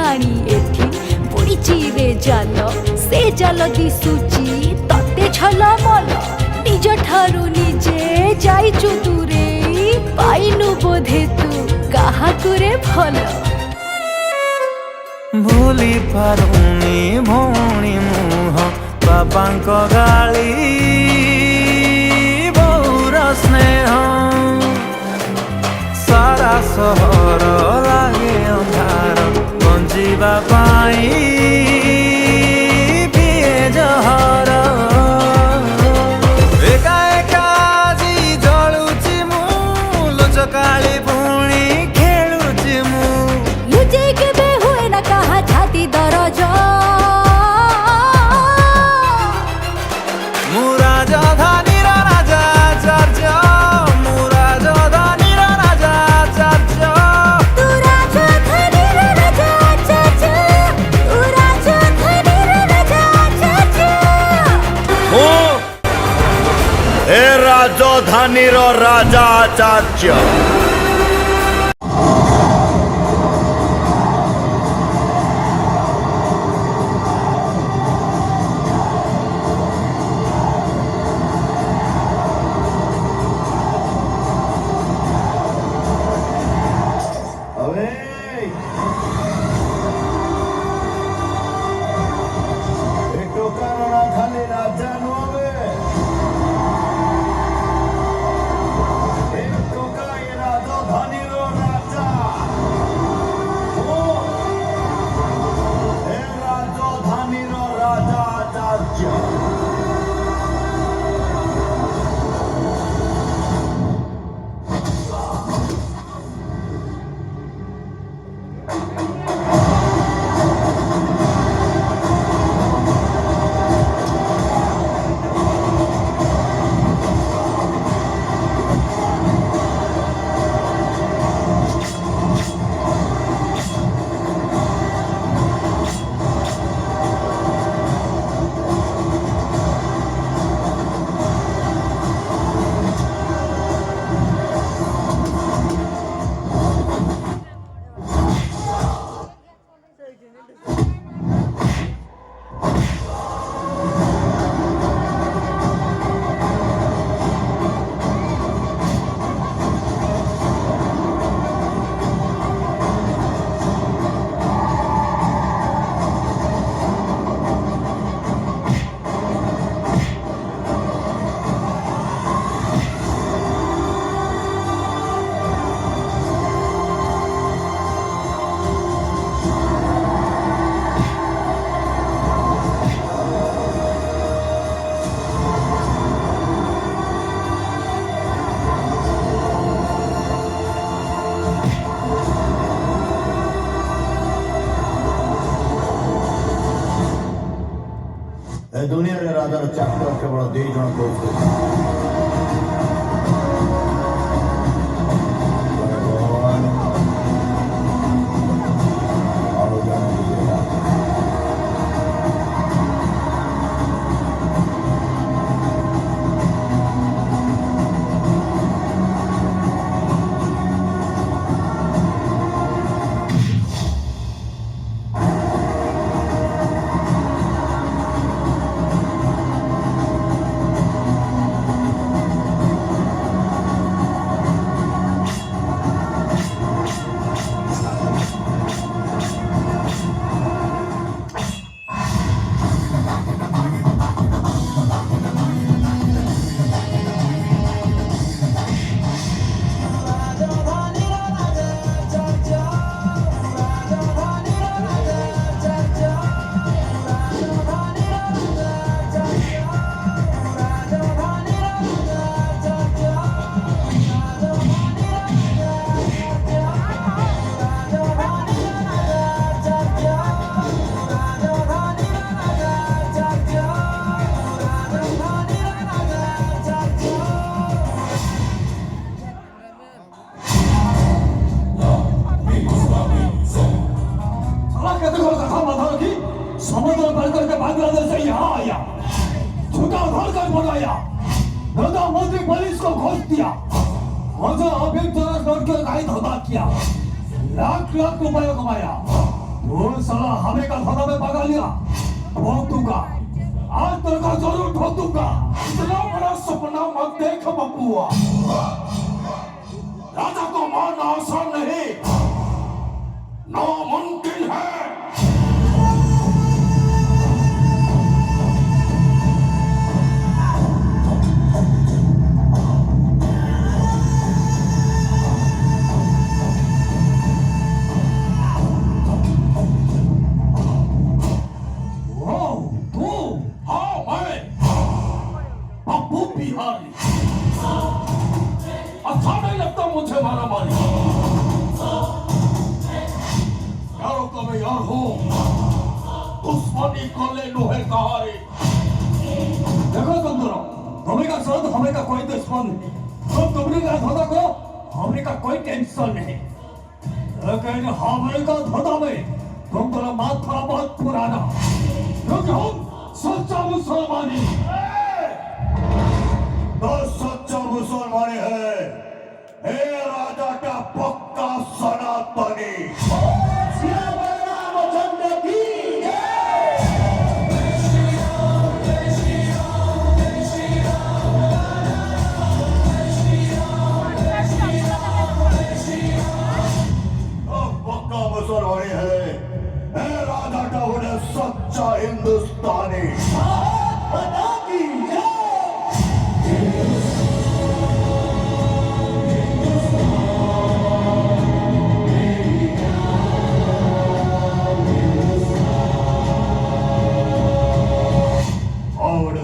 पानी एठी पड़ीची रे जाल से जाल दिशुची तते छल मल निज ठारू निजे जाइचु दूरे पाइनु बोधे तू काहाकु रे भल भूली पारुनी भौणी मुह बापांक गाली बहुर स्नेह सारा सहर लागे अंधार बंजीबा पाई पिए जहर एका एका जी जलुची मु लोचकाली पुणी खेलुची मु लुचे केबे हुए ना कहा छाती दरज राजधानीर राजाचार्य मु राजधानीर राजाचार्य तू राजधानीर राजाचार्य तू राजधानीर राजाचार्य ओ ए राजधानीर राजाचार्य दुनिया रे राजार चाकर केवल 2 जन कौशल प्रधानमंत्री पुलिस को घोष दिया, अभियुक्त लौट कर गायब धोखा किया, लाख लाख रुपए कमाया। वो साला हमें का धोखा में भगा लिया, ठोक दूंगा, आज तेरे को जरूर ठोक दूंगा। इतना बड़ा सपना मत देख बबुआ, राजा को मारना आसान नहीं, नामुमकिन है। बिहारी अच्छा नहीं लगता मुझे मारा मारी। यारों का मैं यार हूं, दुश्मनी को ले लोहे का हारी। देखो तुम दोनों, तुम्हें का साथ हमें का कोई दुश्मन नहीं, तुम तुम्हारी का धोखा को हमें का कोई टेंशन नहीं, लेकिन हमें का धोखा में तुम दोनों माथा बहुत पुराना, क्योंकि हम सच्चा मुसलमानी। तो सच्चा मुसलमानी है, हे राजा का पक्का सनातनी। पक्का मुसलमानी है, हे राजा का उन्हें सच्चा हिंदुस्तानी।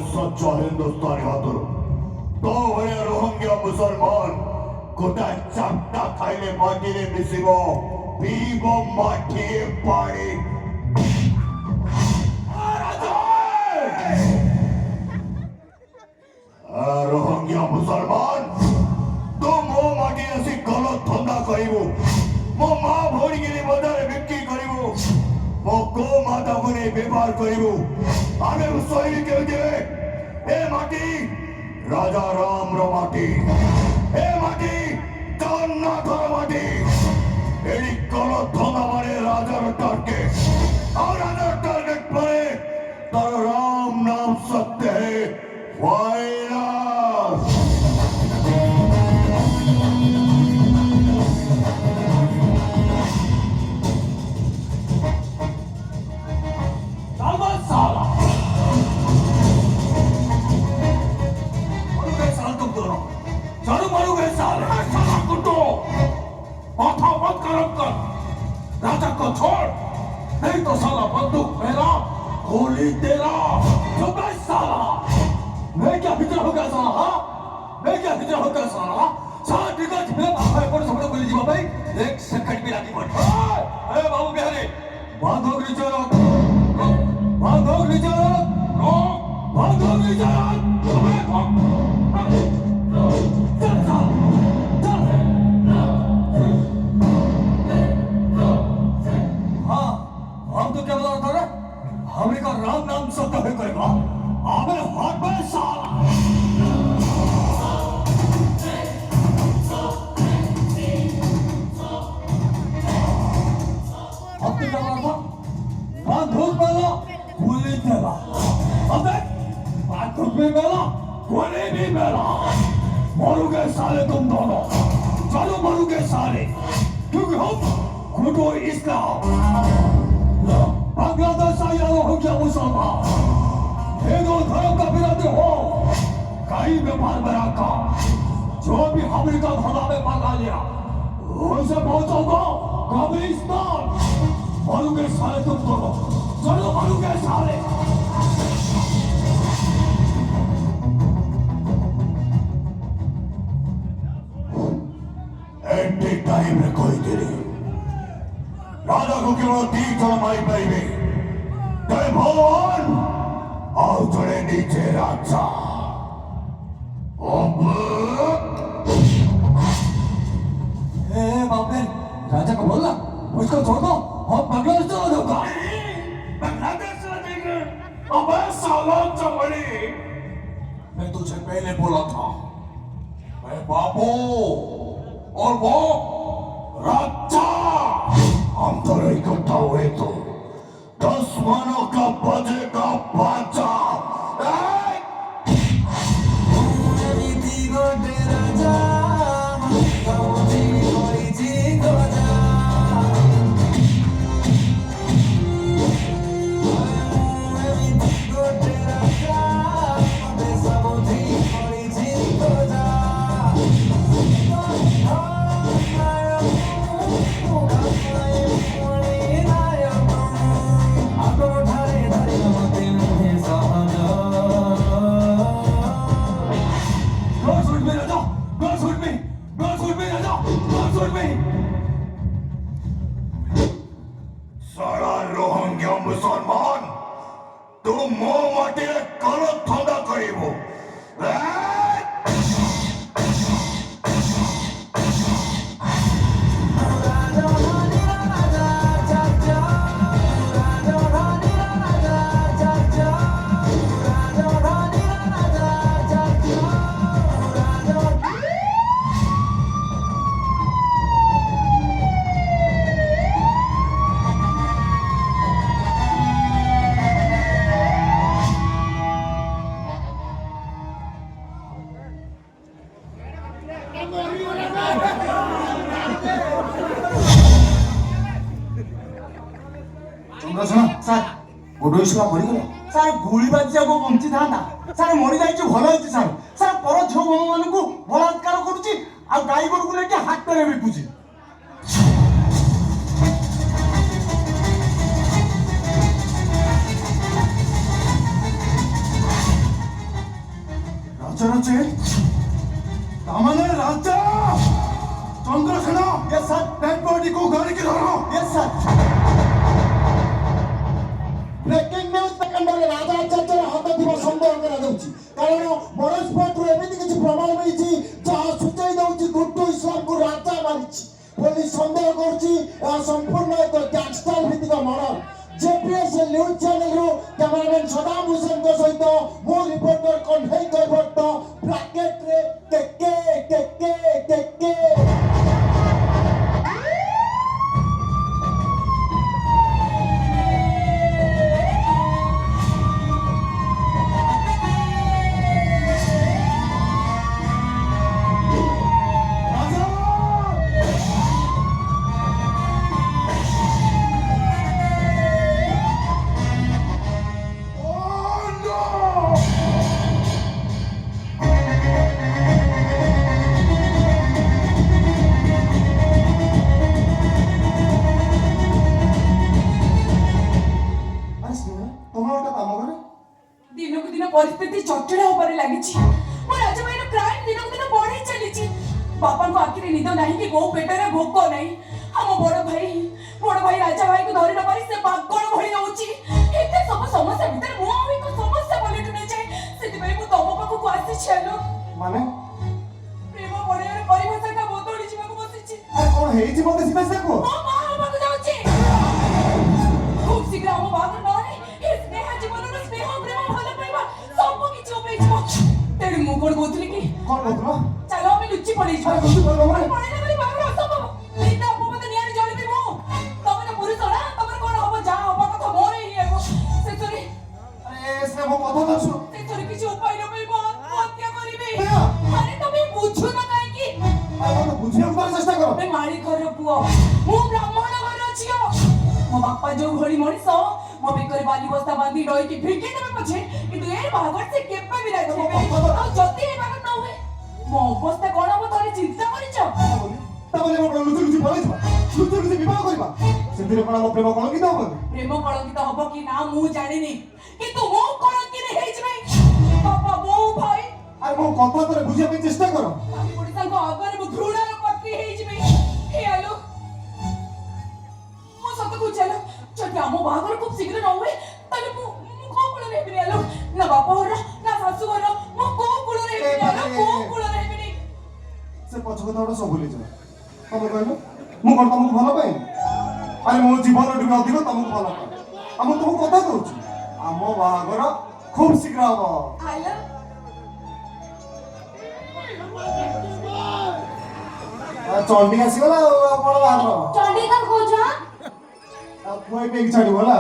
सच्चा हिंदुस्तानी हाथों तो वह रोहिंग्या मुसलमान गोटा चापटा खाइले माटी रे मिसिबो पीबो माटी पानी। रोहिंग्या मुसलमान तुम मो माटी असी गलत धंदा करिबो, मो मां भोरी गिरी बजारे बिक्री करिबो, मो गो माता को ने व्यवहार करिबो, आमे सही के दे ए माटी राजा राम रो माटी, ए माटी जगन्नाथ रो माटी। एडी कलो धंदा मारे राजा रो टारगेट और राजा टारगेट परे तर राम नाम सत्य है। वायरस साला चालू मारूंगे साले, साला कुत्तो, माथा मत गरम कर, राजा को छोड़, नहीं तो साला बंदूक मेरा, गोली तेरा। चुप है साला, मैं क्या फिक्र हो गया साला, हाँ? मैं क्या फिक्र हो गया साला? साला टिका जिम्मे बाबा को समझो गोली जीवा भाई, एक सेकंड भी लगी पड़ी। अरे बाबू बिहारी, बांधो नीचे रख, बांधो नीचे रख, बांधो नीचे रख, हमने का राम नाम सत्य है करेगा, आगे हाथ में साला। अब क्या बात था? बंदूक मेला, गोली तेरा। अब देख, बंदूक भी मेला, गोली भी मेला। मरोगे साले तुम दोनों, चलो मरोगे साले, क्योंकि हम खुदो इस्लाम बांग्लादेश आया रोहिंग्या मुसलमान, हिंदू धर्म का विरोधी हो, कहीं व्यापार बना का, जो भी अमेरिका धंधा में भागा लिया, उनसे पहुंचोगा कब्रिस्तान। मरोगे साले तुम दोनों, चलो मरोगे साले। एंटी टाइम रे कोई तेरी राजा को केवल 3 जन मारी पाइबे, जय भगवान और जड़े नीचे राजा। बाबे राजा को बोलना, उसको छोड़ दो, हम बांग्लादेश चला जाऊंगा। बांग्लादेश चला जाएंगे? अबे साला चमड़ी, मैं तुझे पहले बोला था, मैं बाबू और वो राजा, हम दोनों इकट्ठा हुए तो मुसलमान तू मो माटी कल थंदा करिबो ସାର୍ ଗୋଡ ଛୁଆ ମରିଗଲା ସାର୍ ଗୁଳି ବାଜିବାକୁ ବଞ୍ଚିଥାନ୍ତା ସାର୍ ମରିଯାଇଛି ଭଲ ହେଇଛି ସାର୍ ସାର୍ ପର ଝିଅ ମାନଙ୍କୁ ବଳାତ୍କାର କରୁଛି ଆଉ ଗାଈ ଗୋରୁକୁ ନେଇକି ହାଟରେ ବିକୁଛି ରାଜାର ଚେନ୍ ତାମାନେ ରାଜା Chandrasen yes sir dead body को गाड़ी की धरो yes sir ब्रेकिंग न्यूज प्रखंडରେ ରାଜା ଆଚାର୍ଯ୍ୟର ହାତ ଥିବା ସନ୍ଦେହ କରାଯାଉଛି କାରଣ ବଡ଼ ସ୍ପଟରୁ ଏମିତି କିଛି ପ୍ରମାଣ ମିଳିଛି ଯାହା ସୂଚାଇ ଦେଉଛି ଗୁଡ୍ଡୁ ଇସଲାମକୁ ରାଜା ମାରିଛି ପୋଲିସ ସନ୍ଦେହ କରୁଛି ଏହା ସମ୍ପୂର୍ଣ୍ଣ ଏକ ଗ୍ୟାଙ୍ଗଷ୍ଟର ଭିତ୍ତିକ murder JPS news ଚ୍ୟାନେଲରୁ cameraman Saddam ହୁସେନଙ୍କ ସହିତ ମୁଁ ରିପୋର୍ଟର କଣ୍ଢେଇ କୈବର୍ତ୍ତ ବ୍ରାକେଟରେ କେକେ କେକେ କେକେ ଦିନକୁ ଦିନ ପରିସ୍ଥିତି ଜଟିଳ ହେବାରେ ଲାଗିଛି ମୋ ରାଜଭାଇର କ୍ରାଇମ ଦିନକୁ ଦିନ ବଢି ଚାଲିଛି ବାପାଙ୍କ ଆଖିରେ ନିଦ ନାହିଁ କି ବୋଉ ପେଟରେ ଭୋକ ନାହିଁ ଆମ ବଡ ଭାଇ ରାଜା ଭାଇକୁ ଧରି ନ ପାରି ସେ ପାଗଳ ଭଳି ରହୁଛି ଏତେ ସବୁ ସମସ୍ୟା ଭିତରେ ମୁଁ ଆଉ ଏକ ସମସ୍ୟା ପଲଟି ନେଇଯାଏ ସେଥିପାଇଁ ମୁଁ ତମ ପାଖକୁ ଆସିଛି ଆଲୋ ମାନେ ପ୍ରେମ ବଢିବାର ପରିଭାଷାଟା ବଦଳି ଯିବାକୁ ବସିଛି କଣ ହେଇଛି ମତେ ସିପେସାକୁ ମୋ ମା ହେବାକୁ ଯାଉଛି ଖୁବ୍ ଶୀଘ୍ର ଆମ ବାହାଘର ନହେଲେ ଏ ସ୍ନେହ ଜୀବନର ସ୍ନେହ ପ୍ରେମ ଭଲ ପାଇବା ସବୁ କିଛି ଉଭେଇଯିବ ତେଣୁ ମୁଁ କଣ କହୁଥିଲି କି କଣ କହୁଥିଲ ଚାଲ ଆମେ ଲୁଚି ପଳେଇଯିବା ପଳେଇଲା ବୋଲି ବାହାଘର ଅସମ୍ଭବ ଏଇଟା ଅପବାଦ ନିଆଁରେ ଜଳିବି ମୁଁ ତମେ ତ ପୁରୁଷ ନା ତମର କଣ ହବ ଯାହା ହବା କଥା ମୋର ହିଁ ହେବ ଶେଷରେ ସେ ମୋ କଥା ତ ଶୁଣ ଶେଷରେ କିଛି ଉପାୟ ନ ପାଇ ମୁଁ ଆତ୍ମହତ୍ୟା କରିବି ଆରେ ତମେ ବୁଝୁନ କାହିଁକି ମତେ ବୁଝିବାକୁ ଚେଷ୍ଟା କର ତମେ ମାଳି ଘରର ପୁଅ ମୁଁ ବ୍ରାହ୍ମଣ ଘରର ଝିଅ ମୋ ବାପା ଯୋଉ ଭଳି ମଣିଷ ମୋ ବେକରେ ବାଲି ବସ୍ତା ବାନ୍ଧି ରହିକି ଫିଙ୍ଗି ଦେବେ ପଛେ କିନ୍ତୁ ଏ ବାହାଘର ସେ କେବେ ବି ରାଜି ହେବେନି ଆଉ ଯଦି ଏ ବାହାଘର ନ ହୁଏ ମୋ ଅବସ୍ଥା କଣ ହବ ଥରେ ଚିନ୍ତା କରିଛ ତାମାନେ କଣ ଲୁଚି ଲୁଚି ପଳେଇଯିବା ଲୁଚି ଲୁଚି ବିବାହ କରିବା ସେଥିରେ କଣ ଆମ ପ୍ରେମ କଳଙ୍କିତ ହବନି ପ୍ରେମ କଳଙ୍କିତ ହବ କି ନା ମୁଁ ଜାଣିନି କିନ୍ତୁ ମୁଁ କଳଙ୍କିତ ହେଇଯିବି ବାପା ବୋଉ ଭାଇ ଆରେ ମୋ କଥା ଥରେ ବୁଝିବା ପାଇଁ ଚେଷ୍ଟା କର ସ୍ୱାମୀ ପଡ଼ିଶାଙ୍କ ଆଗରେ ମୁଁ ଘୃଣାର ପତ୍ନୀ ହେଇଯିବି ହେ ଆଲୋ ମୁଁ ସତ କହୁଛି ଆଲୋ ଯଦି ଆମ ବାହାଘର ଖୁବ୍ ଶୀଘ୍ର ନ ହୁଏ ତାହେଲେ ମୁଁ କୋଉ କୂଳରେ ହେବିନି ଆଲୋ ନା ବାପା ଘର ନା ଶାଶୁ ଘର ମୁଁ କୋଉ କୂଳରେ ହେବିନି ଆଲୋ କୋଉ କୂଳରେ ହେବିନି ସେ ପଛ କଥା ଗୁଡ଼ା ସବୁ ଭୁଲିଯିବ ତମେ କହିଲ ମୁଁ କଣ ତମକୁ ଭଲ ପାଏ ଆରେ ମୋ ଜୀବନଠୁ ବି ଅଧିକ ତମକୁ ଭଲ ପାଏ ଆଉ ମୁଁ ତମକୁ କଥା କହୁଛି ଆମ ବାହାଘର ଖୁବ୍ ଶୀଘ୍ର ହବ ଆଲୋ ଚଣ୍ଡୀ ଆସିଗଲା ଆଉ ଆପଣ ବାହାଘର ଚଣ୍ଡୀ କଣ କହୁଛ ଆଉ ପୁଅ ଏଇଠି ଛାଡ଼ିବ ହେଲା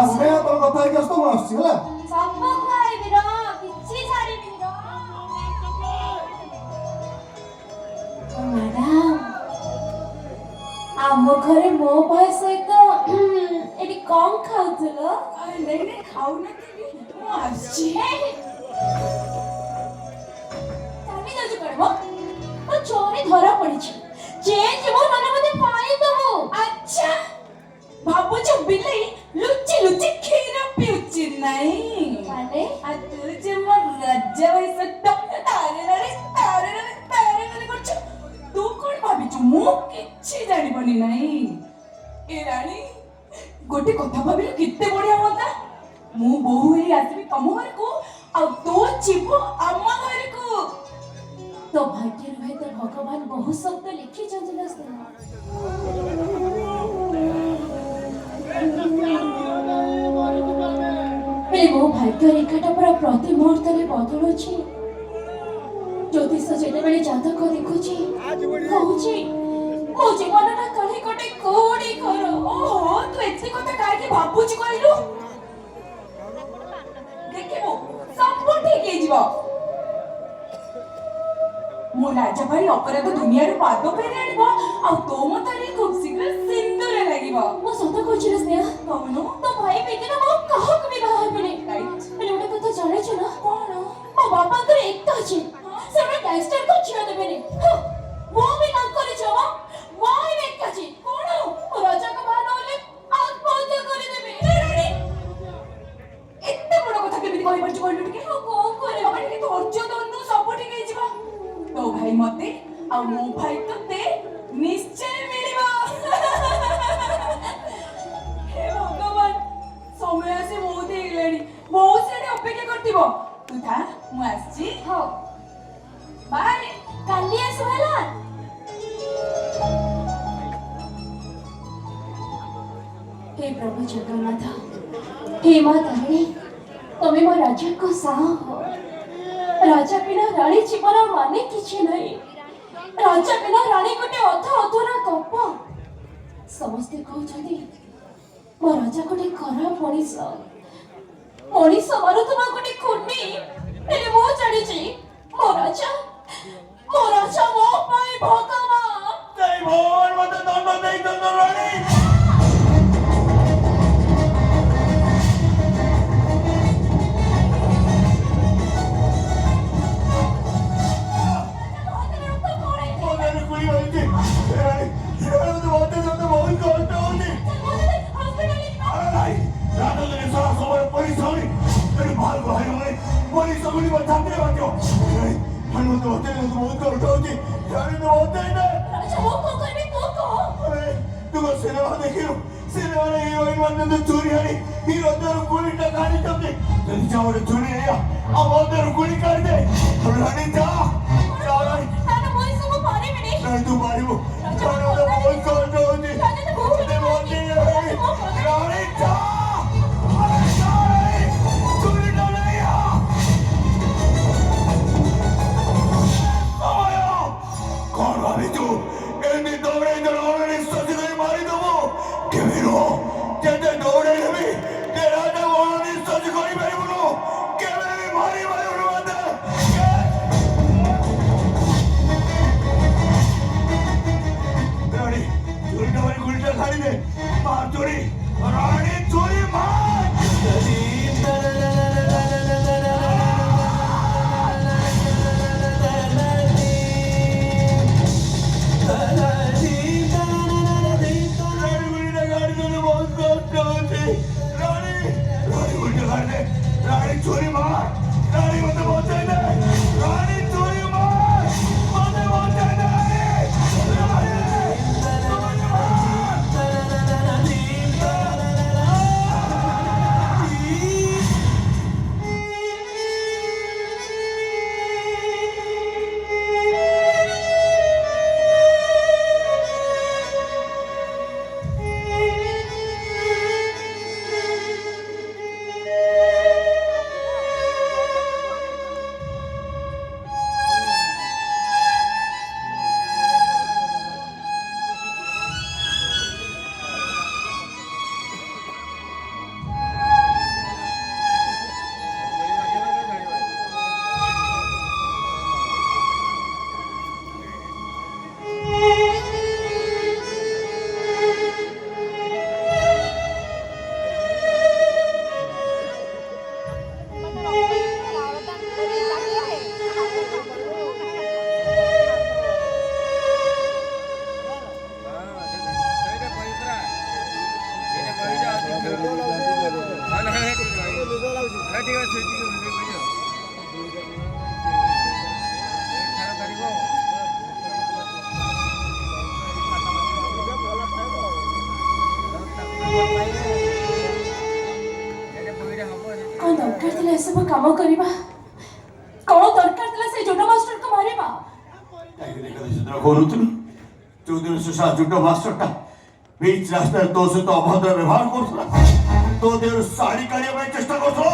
ଆସିବେ ତମ କଥା ହେଇକି ଆସ ମୁଁ ଆସୁଛି ହେଲା ସବୁ ଖାଇବି ର କିଛି ଛାଡ଼ିବିନି ର ମ୍ୟାଡାମ ଆମ ଘରେ ମୋ ଭାଇ ସହିତ ଏଠି କଣ ଖାଉଥିଲ ନାଇଁ ଖାଉନଥିଲି ମୁଁ ଆସିଛି ଚାଲି ଯାଉଛି କଣ ମୋ ଚୋରି ଧରା ପଡ଼ିଛି ଚେଞ୍ଜ ଯିବ ନହେଲେ ମୋତେ ଫାଇନ୍ ଦବୁ ଆଚ୍ଛା ଭାବୁଛୁ ବିଲେଇ ଲୁଚି ଲୁଚି କ୍ଷୀର ପିଉଛି ନାଇଁ ମାନେ ତୁ ଯେ ମୋ ରାଜା ଭାଇ ସହିତ ତାରେ କରୁଛୁ ତୁ କଣ ଭାବିଛୁ ମୁଁ କିଛି ଜାଣିବନି ନାଇଁ ଏ ରାଣୀ गोटे कथा भाविल केते बढ़िया होता मु बहु हे आसबी तम घर को आ तो जीव आम घर को तो भाग्य रहे तो भगवान बहुत शब्द लिखी चंचल मो भाग्य रेखाटा पूरा प्रति मुहूर्त बदलुची ज्योतिष जेते जातक देखुची कहूची मो जीवनटा कहीं गोटे कोड़ी कर ओहो तू एते कथा काहे के भाबुची कहलु देखिबो सब ठीक हे जीव मो राजा भाई अपराध दुनिया रे पाद फेरी आनिबो आ तो मतरे खूब शीघ्र सिंदूर लागिबो मो सत कहछि स्नेहा कहनु तो भाई बेगिना मो काहक भी बाहर बने अरे ओटा कथा जाने छ ना कोन मो बापा करे एकता अछि से ओटा गैंगस्टर को छिया देबे ने मो भी काम करे छ मो ही एकता अछि कोन राजा का बाहर होले आत्महत्या करे देबे एते बड़ कथा केमिति कहि परछ कहलु टिके को करे बाबा टिके धैर्य दनु सब ठीक हे जिवो तो भाई मते आ मो भाई तते निश्चय मिलिबा हे भगवान समय से बहुत ही गलेनी बहुत से अपेक्षा करथिबो तू था मु आसी हो बाय काली आसु हला हे प्रभु जगन्नाथ हे मां तारिणी तमे मो राज्य को साह हो राजा बिना रानी जीवन माने किछि नहीं राजा बिना रानी गोटे अधूरा गप समस्ते कहउछथि मो राजा गोटे खराब मनीष मारुथबा गोटे खुनी हेले मो जानिछि मो राजा मो पाई भगवान जय भगवान मते दंड देई दंड रानी तू मारिबो Bye. ଦରକାର ଥିଲା ଏସବୁ କାମ କରିବା? କ'ଣ ଦରକାର ଥିଲା ସେ ଜୁଟ ମାଷ୍ଟରକୁ ମାରିବା? କହୁନଥିଲୁ ଯୋଉଦିନ ସେ ଜୁଟ ମାଷ୍ଟରଟା ବିଚ୍ ରାସ୍ତାରେ ତୋ ସହିତ ଅଭଦ୍ର ବ୍ୟବହାର କରୁଥିଲା, ତୋ ଦେହରୁ ଶାଢ଼ୀ କାଢିବା ପାଇଁ ଚେଷ୍ଟା କରୁଥିଲା,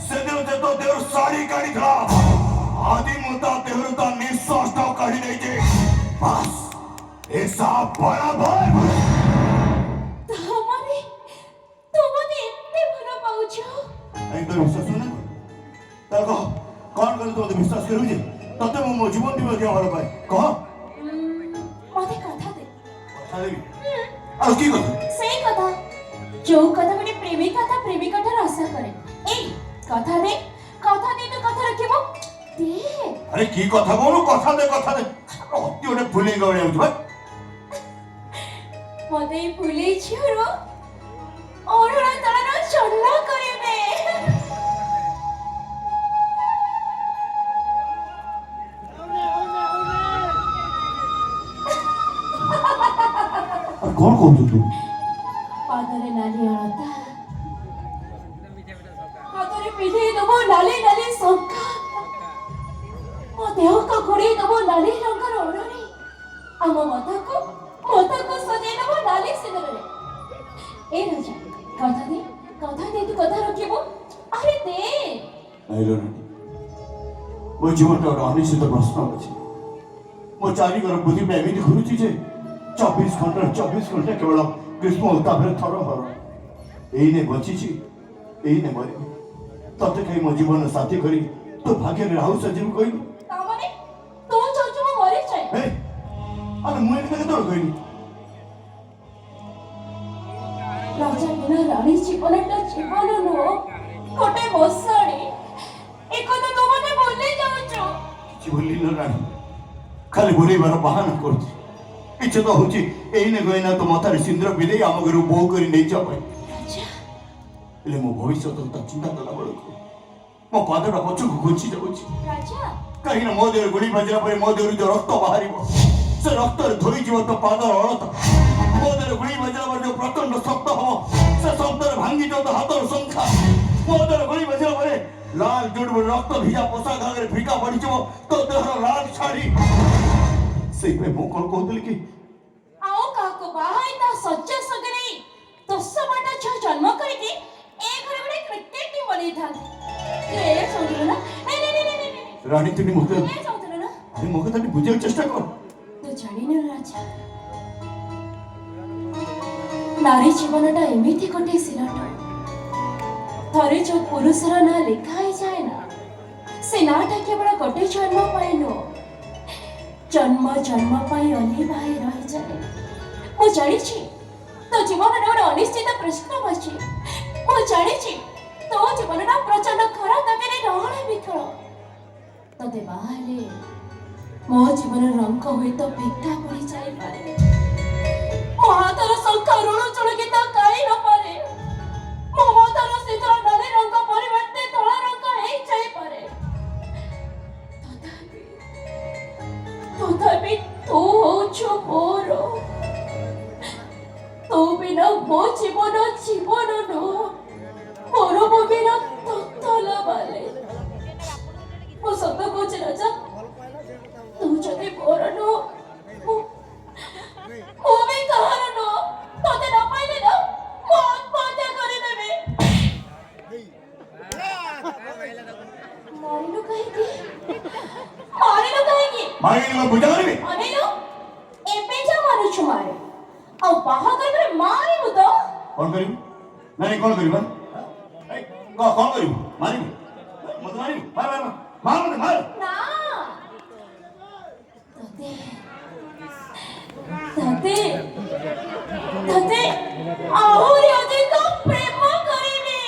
ସେଦିନ ଯେ ତୋ ଦେହରୁ ଶାଢ଼ୀ କାଢିଥିଲା ଆଜି ମୁଁ ତା ଦେହରୁ ତା ନିଶ୍ୱାସଟା କାଢି ନେଇଛି। ବାସ୍ ହିସାବ ବରାବର। ତାମାନେ ତୁ ମୋତେ ଏତେ ଭଲ ପାଉଛ? ତୋର ବିଶ୍ୱାସ ନା ତାର କହ କ'ଣ କଲେ ତୁ ମୋତେ ବିଶ୍ୱାସ କରିବୁ ଯେ ତତେ ମୁଁ ମୋ ଜୀବନ দিব କିଏ ଭଲ ପାଏ କହ। ମୋତେ କଥା ଦେ। କଥା ଦେବି ଆଉ କି କଥା? ସେଇ କଥା ଯୋଉ କଥା ଗୋଟେ ପ୍ରେମିକା ତା ପ୍ରେମିକାଠାରୁ ଆଶା କରେ। ଏଇ କଥା ଦେ ତୁ କଥା ରଖିବ ଦେ। ଆରେ କି କଥା କହୁନୁ? କଥା ଦେ ଅତି ଗୋଟେ ଫୁଲେଇ ଗଳି ଯାଉଛି ଭାଇ। ମୋତେ ଏଇ ଫୁଲେଇ ଝିଅର ଅରୁଣ ତଳର ଚନ୍ନ କରିବେ। କ'ଣ କହୁଛୁ ତୁ? ପାଦରେ ନାଲି ଅଳତା, ହାତରେ ପିନ୍ଧେଇ ଦେବ ନାଲି ନାଲି ଶଙ୍ଖା, ମୋ ଦେହକୁ ଘୋଡ଼େଇ ଦେବ ନାଲି ରଙ୍ଗର ଓଢ଼ଣୀ, ଆମ ମଥାକୁ ସଜେଇ ଦେବ ନାଲି ସିନ୍ଦୁରରେ। ଏ ରାଜା କଥା ଦେ ତୁ କଥା ରଖିବ। ଆରେ ଦେ। ମୋ ଜୀବନଟା ଗୋଟେ ଅନିଶ୍ଚିତ ପ୍ରଶ୍ନ ଅଛି। ମୋ ଚାରିକର ପୃଥିବୀ ଏମିତି ଘୁରୁଛି ଯେ 24 ଘଣ୍ଟା କେବଳ ଗ୍ରୀଷ୍ମ ଉତ୍ତାପରେ ଥର ହର। ଏଇନେ ବଞ୍ଚିଛି ଏଇନେ ମରିବି, ତତେ ଖାଇ ମୋ ଜୀବନ ସାଥୀ କରି ତୋ ଭାଗ୍ୟରେ ରାହୁ ସଜିବୁ କହିଲୁ। ତାମାନେ ତୁ ଚାହୁଁଛୁ ମୁଁ ମରିଯାଏ? ଆରେ ମୁଁ ଏମିତି କେତେବେଳେ କହିଲି? ରାଜା ବିନା ରାଣୀ ଜୀବନଟା ଜୀବନ ନୁହଁ, ଗୋଟେ ବସାଣି। ଏ କଥା ତୁ ମୋତେ ଭୁଲି ଯାଉଛୁ। କିଛି ଭୁଲି ନ ରାଣୀ, ଖାଲି ବୁଲେଇବାର ବାହାନା କରୁଛି। ଇଚ୍ଛା ତ ହଉଛି ଏଇନେ ଗଇନା ତୋ ମଥାରେ ସିନ୍ଦୁର ବିଲେଇ ଆମ ଘରୁ ବୋହୁ କରି ନେଇଯିବା ପାଇଁ। ହେଲେ ମୋ ଭବିଷ୍ୟତ କଥା ଚିନ୍ତା କଲା ବେଳକୁ ମୋ ପାଦଟା ପଛକୁ ଘୁଞ୍ଚି ଯାଉଛି। କାହିଁକି ନା ମୋ ଦେହରେ ଗୁଳି ବାଜିଲା ପରେ ମୋ ଦେହରୁ ଯୋଉ ରକ୍ତ ବାହାରିବ ସେ ରକ୍ତରେ ଧୋଇଯିବ ତୋ ପାଦର ଅଳତା। ମୋ ଦେହରେ ଗୁଳି ବାଜିଲା ପରେ ଯୋଉ ପ୍ରଚଣ୍ଡ ଶବ୍ଦ ହବ ସେ ଶବ୍ଦରେ ଭାଙ୍ଗିଯିବ ତୋ ହାତର ଶଙ୍ଖା। ମୋ ଦେହରେ ଗୁଳି ବାଜିଲା ପରେ ଲାଲ ଜୁଡ ରକ୍ତ ଭିଜା ପୋଷାକ ଆଗରେ ଫିକା ପଡିଯିବ ତୋ ଦେହର ଲାଲ ଶାଢୀ। ସେଇପାଇଁ ମୁଁ କ'ଣ କହୁଥିଲି କି ଆଉ କାହାକୁ ବାହାଇ ତା ଶଯ୍ୟା ସଙ୍ଗରେ 10 ବାଟା ଝିଅ ଜନ୍ମ କରିକି ଏ ଘରେ ଗୋଟେ କ୍ରିକେଟ ଟିମ୍ ବନେଇଥାନ୍ତି। ତୁ ଏ ଶୁଣିଲୁ ନା? ରାଣୀ ତୁନି ମୋତେ ଏ ଶୁଣିଲୁ ନା? ମୋ କଥା ବୁଝିବାକୁ ଚେଷ୍ଟା କର। ତୁ ଜାଣିନୁ ରାଜା, ନାରୀ ଜୀବନଟା ଏମିତି ଗୋଟେ ସିଲଟ, ଥରେ ଯୋଉ ପୁରୁଷର ନାଁ ଲେଖା ହେଇଯାଏ ନା ସେ ନାଁଟା କେବଳ ଗୋଟେ ଜନ୍ମ ପାଇଁ ନୁହଁ, ଜନ୍ମ ଜନ୍ମ ପାଇଁ ଅଲିଭା ହେଇ ରହିଯାଏ। ମୁଁ ଜାଣିଛି ତୋ ଜୀବନରେ ଗୋଟେ ଅନିଶ୍ଚିତ ପ୍ରଶ୍ନ ଅଛି। ମୁଁ ଜାଣିଛି ତୋ ଜୀବନଟା ପ୍ରଚଣ୍ଡ ଖରା ତାପରେ ରହଳ ବିକଳ। ତତେ ବାହା ହେଲେ ମୋ ଜୀବନ ରଙ୍ଗ ହୁଏତ ଫିକା ପଡ଼ି ଯାଇପାରେ, ମୋ ହାତର ଶଙ୍ଖା ଋଣ ଚଳକିତ କାଳି ନପାରେ, ମୋ ମଥାର ସିନ୍ଦୁର ନାଲି ରଙ୍ଗ ପରିବର୍ତ୍ତେ ଧଳା ରଙ୍ଗ ହେଇଯାଇପାରେ। ତଥାପି ତୁ ହଉଛୁ ମୋର। ତୁ ବିନା ମୋ ଜୀବନ ନୁହଁ, ମୋର ବିନା ତତଲ ବାଲେ। ମୁଁ ସତ କହୁଛି ରାଜା, ତୁ ଯଦି ମୋର ନୁହଁ ମୁଁ ବି କାହାର ନୁହଁ। ତତେ ନ ପାଇଲେ ନା ମୁଁ ଆତ୍ମହତ୍ୟା କରିଦେବି। ମାରିଲୁ କାହିଁକି? ପୂଜା କରିବି ଅନେଇଲୁ ଏବେ ଯା ମାରୁଛୁ ମାରେ, ଆଉ ବାହାଘର ପରେ ମାରିବୁ ତ? କ'ଣ କରିବୁ? ନାଇଁ କ'ଣ କରିବୁ? କ'ଣ କରିବୁ? ମାରିବୁ ମତେ ମାରିବୁ? ମାର ମତେ ମାର। ନା ତତେ ଆହୁରି ଅଧିକ ପ୍ରେମ କରିବି।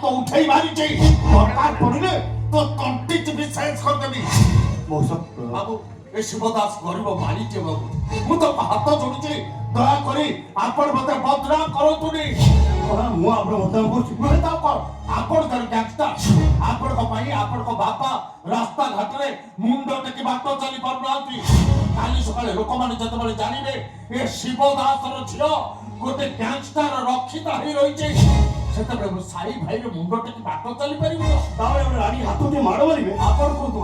रक्त उठेई मारिचे दरकार पड़िले तो तंटी चिपी सेंस कर देबी मौसा बाबू ए शिवदास गरीब मारिचे बाबू मु तो हाथ जोड़ुची दया करी आपण मते बदनाम करतुनी मु आपण बदनाम करछि मुझे तो कर आपण जन गैंगस्टर आपण को भाई आपण को बापा रास्ता घाट रे मुंडो टेकी बाट चली पारुनांती काली सकाळे लोक माने जते बळे जानिबे ए शिवदास रो झियो गोटे गैंगस्टर रक्षिता ही रहिचे सेते बळे साई भाई रे मुंडो टेकी बाट चली परिबो तावे रानी हाथोटे माड़ मारिबे आपण को तो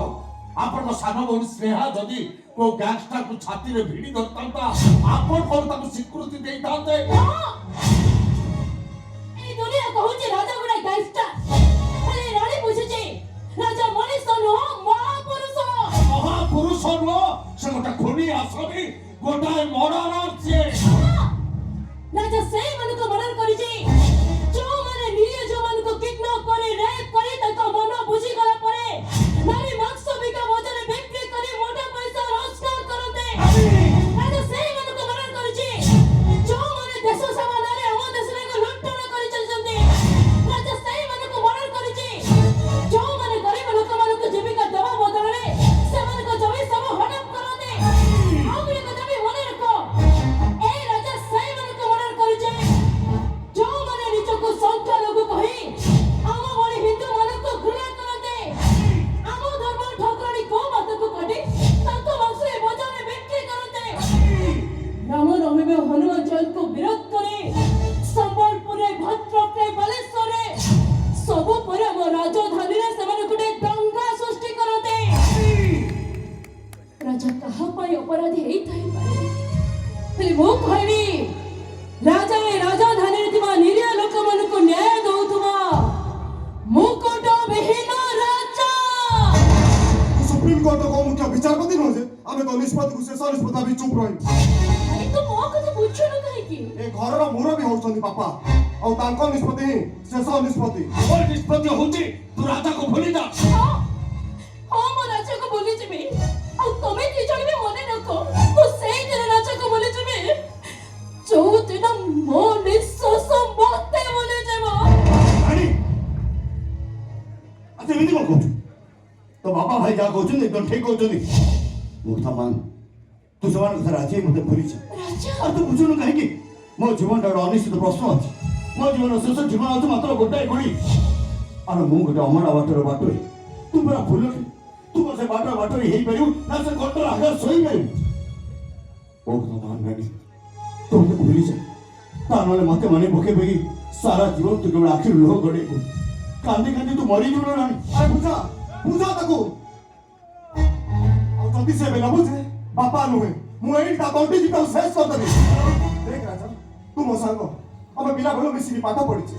आपण को सानो बोली स्नेहा जदी को गैंगस्टर को छाती रे भिड़ी धरतांता आपण को ताको स्वीकृति देइतांते এই দুনিয়া কହୁଛି রাজা গুড়া গ্যাংস্টার ହେଲେ ରାଣୀ ବୁଝୁଛି ରାଜା ମଣିଷ ନୁହଁ ମହାପୁରୁଷ महापुरुष नो से गोटे खुनी आसमी गोटाए मर्डर से ରାଜା ସେଇମାନଙ୍କୁ ମର୍ଡର କରିଛି ଯୋଉମାନେ ନିରୀହ ଯୋଉମାନଙ୍କୁ କିଡନାପ କରି ରେପ୍ କରି ତାଙ୍କ ମନ ବୁଝିଗଲା ପରେ ନାରୀ ମାଂସ ବିକା ବଜାରରେ ବିକ୍ରି କରି ମୋଟା ପଇସା ରୋଜଗାର କରନ୍ତି ରାଜା ସେଇମାନଙ୍କୁ ମର୍ଡର କରିଛି ଯୋଉମାନେ ଦେଶ ସେବା ନାଁରେ ଆମ ଦେଶରେ ଏକ ଲୁଣ୍ଠନ କରି ଚାଲିଛନ୍ତି ରାଜା ସେଇମାନଙ୍କୁ ମର୍ଡର କରିଛି ଯୋଉମାନେ ଗରିବ ଲୋକମାନଙ୍କୁ ଜୀବିକା ଦେବା ବଦଳରେ ସେମାନଙ୍କ ଜମି ସବୁ ହଡପ କରନ୍ତି ଆଉ ଗୋଟେ କଥା ବି ମନେ ରଖ এই রাজা সেইମାନଙ୍କୁ ମର୍ଡର କରିছে ଯୋଉମାନେ ନିଜକୁ ସଂଖ୍ୟାଲଘୁ କହି ଆମ ଭଳି ହିନ୍ଦୁମାନଙ୍କୁ ଘୃଣା କରନ୍ତି ଆମ ଧର୍ମ ଠକରାଣୀ ଗୋମାତାକୁ କାଟି ତାଙ୍କ ମାଂସ ଏ ବଜାରରେ ବିକ୍ରି କରନ୍ତି ରାମନବମୀ ହନୁମାନ ଜୟନ୍ତୀକୁ ବିରୋଧ କରି ସମ୍ବଲପୁରରେ ଭଦ୍ରକରେ ବାଲେଶ୍ୱରରେ ସବୁ ପରେ ଆମ ରାଜଧାନୀରେ ସେମାନେ ଗୋଟେ ଦଙ୍ଗା ସୃଷ୍ଟି କରନ୍ତି ରାଜା କାହା ପାଇଁ ଅପରାଧୀ ହେଇଥାଇପାରେ ହେଲେ ମୁଁ କହିବି ରାଜା ଏ ରାଜଧାନୀରେ ଥିବା ନିରୀହ ଲୋକମାନଙ୍କୁ ନ୍ୟାୟ ଦଉଥିବା ମୁକୁଟ ବିହୀନ ରାଜା सुप्रीम कोर्ट को मुख्य विचारपति न जे आमे तो निष्पत्ति को शेष निष्पत्ति भी चुप रही ଆରେ ତୁ ମୋ କଥା ବୁଝୁନୁ କାହିଁକି ए घरर मुरबी होउछन्ती पापा और तांको निष्पत्ति ही शेष निष्पत्ति और निष्पत्ति होची तू राजा को भूली जा ହଁ ମୁଁ ରାଜାକୁ ଭୁଲିଯିବି ଆଉ ତମେ ଦି ଜଣ ବି ମନେ ରଖ ମୁଁ ସେଇଦିନ ରାଜାକୁ ଭୁଲିଯିବି ଯୋଉଦିନ ମୋ ନିଶ୍ୱାସ ମତେ ଭୁଲିଯିବ रानी अच्छा मिनी को कहू तो बापा भाई जा कहउछन एकदम ठीक कहउछन मुक्ता मान तू समान କଥା ରାଜି ମତେ ଭୁଲିଛ ରାଜା আর ତୁ ବୁଝୁନୁ କାହିଁକି ମୋ ଜୀବନଟା ଗୋଟେ ଅନିଶ୍ଚିତ ପ୍ରଶ୍ନ ଅଛି ମୋ ଜୀବନ ଶେଷ ଜୀବନ ଅଛି ମାତ୍ର ଗୋଟାଏ ଗୁଳି ଆରେ ମୁଁ ଗୋଟେ ଅମରା ବାଟର ବାଟୋଇ ତୁ ପୁରା ଭୁଲ ତୁ ସେ ବାଟର ବାଟୋଇ ହେଇପାରିବୁ ନା ସେ କଟର ଆଗରେ ଶୋଇପାରିବୁ ବହୁତ ମାନ ନାନୀ ତୁ ମତେ ଭୁଲିଛ ତା ନହେଲେ ମତେ ମନେ ପକେଇବି ସାରା ଜୀବନ ତୁ କେବଳ ଆଖିରୁ ଲୁହ ଗଡ଼େଇବୁ କାନ୍ଦି କାନ୍ଦି ତୁ ମରିଯିବୁ ନାନୀ ଆରେ ବୁଝା ବୁଝା ତାକୁ ଆଉ ଯଦି ସେ ବେଲା ବୁଝେ ବାପା ନୁହେଁ ମୁଁ ଏଇ ତା ତଣ୍ଟି ଯିବାକୁ ଶେଷ କରିଦେବି ଦେଖ ରାଜା ତୁ ମୋ ସାଙ୍ଗ ଆମେ ପିଲା ଭଲ ମିଶିକି ପାଠ ପଢିଛେ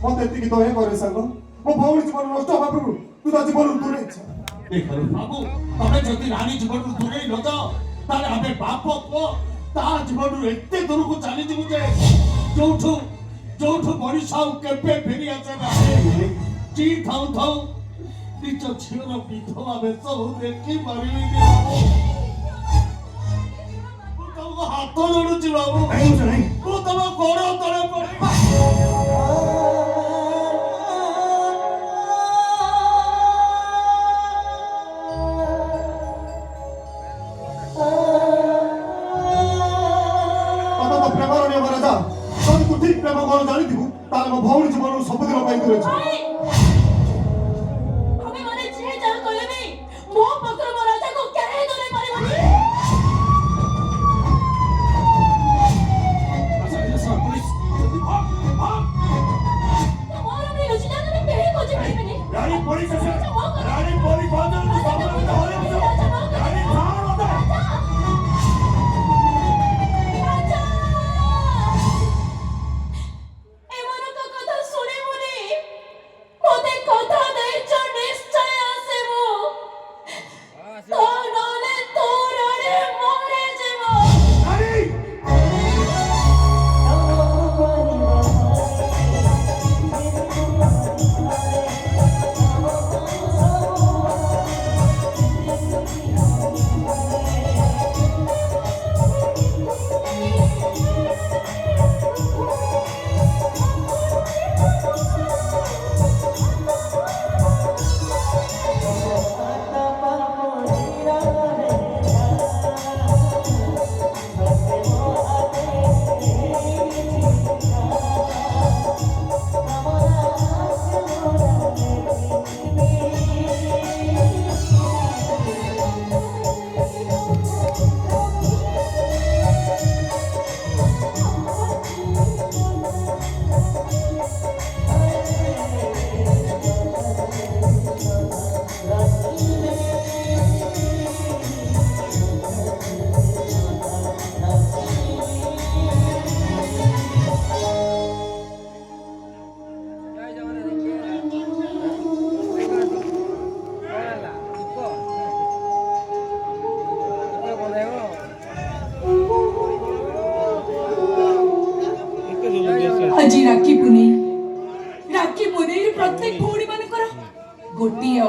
ମତେ ଏତିକି ଦୟା କରେ ସାଙ୍ଗ ମୋ ଭଉଣୀ ଜୀବନ ନଷ୍ଟ ହବା ପୂର୍ବରୁ ତୁ ତା ଜୀବନରୁ ଦୂରେଇ ଇଚ୍ଛା देखो बाबू तमे जदी रानी जीवन रु दूरे न जाओ ताले आमे बाप को ता जीवन रु एते दूर को चली जिबु जे जोठो मनीषाउ केबे फेरी आसे ना जी थाउ थाउ निज झियर विधवा बेस हो देखि मारिबी के बाबू तो हाथ जोड़ू छी बाबू नहीं मुझे नहीं तू तम गोड़ तळे पड़े ତମେ ତ ପ୍ରେମର ନିୟମ ରାଜା ଯଦି ତୁ ଠିକ ପ୍ରେମ କଣ ଜାଣିଥିବୁ ତାହେଲେ ମୋ ଭଉଣୀ ଜୀବନରୁ ସବୁଦିନ ପାଇଁ ଦୂରେଇ ଯିବୁ ଆରେ ଆମେ ମାନେ ଯେ ଯାହା କହିଲେ ବି ମୋ ପାଖରେ ମୋ ରାଜାକୁ କେହି ଦୂରେଇ ପାରିବନି पुलिस ମୋର ବି ଲୁଚି ଯାଉଛନ୍ତି କେହି ଖୋଜି ପାରିବେନି ରାଣୀ ପୋଲିସ ଆସେ ରାଜା ମୋ କଥା ରାଣୀ ପୋଲିସ ବାଜନ ରାଜା ମୋ କଥା ଶୁଣିବେ, ରାଜା ମୋ କଥା ରାଣୀ ଛାଡ଼ ମତେ ରାଜା ଏମାନଙ୍କ କଥା ଶୁଣିବୁନି